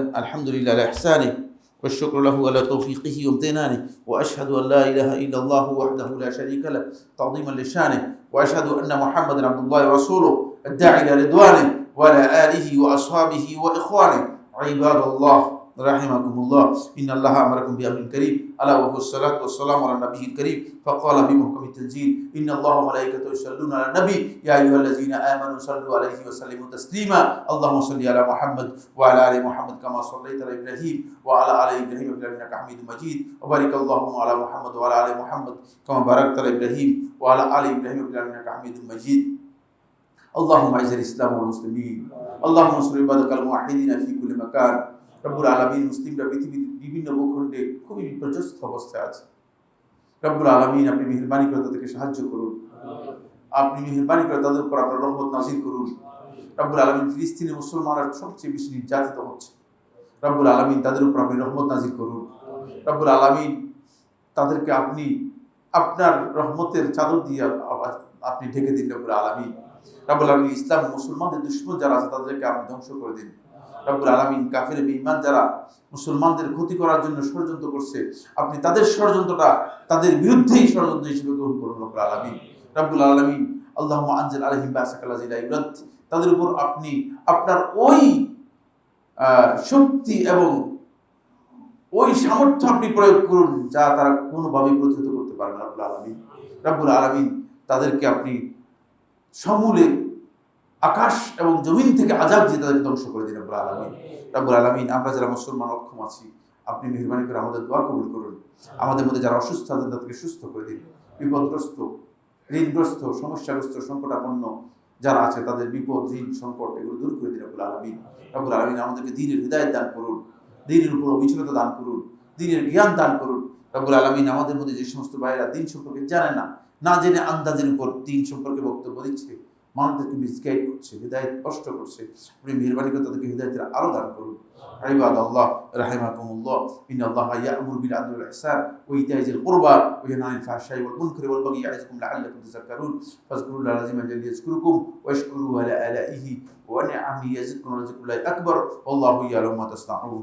আলা ইহসানিহি والشكر له على توفيقه وامتنانه، وأشهد أن لا إله إلا الله وحده لا شريك له تعظيما لشانه، وأشهد أن محمدا عبد الله ورسوله الداعي إلى رضوانه وعلى آله وأصحابه وإخوانه. عباد الله رحمكم الله، إن الله أمركم بأمر كريم، ألا وهو الصلاة والسلام على النبي الكريم. فقال في محكم التنزيل، إن الله وملائكته يصلون على النبي يا أيها الذين آمنوا صلوا عليه وسلموا تسليما. اللهم صل على محمد وعلى آل محمد كما صليت على إبراهيم وعلى آل إبراهيم إنك حميد مجيد. وبارك اللهم على محمد وعلى آل محمد كما باركت على إبراهيم وعلى آل إبراهيم إنك حميد مجيد. اللهم أعز الإسلام والمسلمين، اللهم انصر عبادك الموحدين في كل مكان. রব্বুল আলামিন, মুসলিমরা পৃথিবীর বিভিন্ন ভূখণ্ডে খুবই বিপর্যস্ত অবস্থায় আছে। রব্বুল আলামিন, আপনি মেহেরবানি করে তাদেরকে সাহায্য করুন, আপনি মেহেরবানি করে তাদের উপর আপনার রহমত নাযিল করুন। রব্বুল আলামিন, ফিলিস্তিনি মুসলমানরা সবচেয়ে বেশি নির্যাতিত হচ্ছে। রব্বুল আলামিন, তাদের উপর আপনি রহমত নাযিল করুন। রব্বুল আলামিন, তাদেরকে আপনি আপনার রহমতের চাদর দিয়ে আপনি ঢেকে দিন। রব্বুল আলামিন, ইসলাম মুসলমানদের দুশমন যারা আছে তাদেরকে আপনি ধ্বংস করে দিন। রব্বুল আলামিন, কাফির বেঈমান যারা মুসলমানদের ক্ষতি করার জন্য ষড়যন্ত্র করছে, আপনি তাদের ষড়যন্ত্রটা তাদের বিরুদ্ধেই ষড়যন্ত্র হিসেবে গ্রহণ করুন। রব্বুল আলামিন, আল্লাহুম্মা আনজিল আলাইহিম বাসাকাল লাযী লা ইউরাদ তাদের উপর আপনি আপনার ওই শক্তি এবং ওই সামর্থ্য আপনি প্রয়োগ করুন যা তারা কোনোভাবেই প্রতিহত করতে পারে না। রব্বুল আলামিন, রব্বুল আলামিন তাদেরকে আপনি সমূলে আকাশ এবং জমিন থেকে আযাব দিয়ে তাদেরকে ধ্বংস করে দিন। রব্বুল আলামিন, রব্বুল আলামিন, আমরা যারা মুসলমান অক্ষম আছি, আপনি মেহেরবানি করে আমাদের দোয়া কবুল করুন। আমাদের মধ্যে যারা অসুস্থ আছেন তাদেরকে সুস্থ করে দিন। বিপদগ্রস্ত, ঋণগ্রস্ত, সমস্যাগ্রস্ত, সংকটাপন্ন যারা আছে তাদের বিপদ, ঋণ, সংকট এগুলো দূর করে দিন। রব্বুল আলামিন, রব্বুল আলামিন, আমাদেরকে দ্বীনের হিদায়াত দান করুন, দ্বীনের উপর অবিচলতা দান করুন, দ্বীনের জ্ঞান দান করুন। রব্বুল আলামিন, আমাদের মধ্যে যে সমস্ত ভাইয়েরা দ্বীন সম্পর্কে জানে না, না জেনে আন্দাজের উপর দ্বীন সম্পর্কে বক্তব্য দিচ্ছে, মানুষদেরকে মিসগাইড করছে, হিদায়াত কষ্ট করছে, আপনি মেহেরবানি করে তাদেরকে হিদায়াতের আলো দান করুন। ইবাদাল্লাহ রাহিমাকুমুল্লাহ, ইন্নাল্লাহা ইয়া'মুরু বিল আদলি ওয়াল ইহসান ওয়া ইতা'i যিল কুরবা ওয়া ইয়ানহা আনিল ফাহশাই ওয়াল মুনকারি ওয়াল বাগyi ইয়া'iযুকুম লা'আল্লাকুম তাযাক্কারুন ফাযকুরুল্লাহা আল-'আযীমা জাল্লা ইয়াযকুরুকুম ওয়া ইশকুরুহু আলা আলাইহি ওয়া নি'আমিহি ইয়াজিদকুম ওয়া লাযিকrullahi আকবার ওয়াল্লাহু ইয়া'লামু মা তাসনা'উন।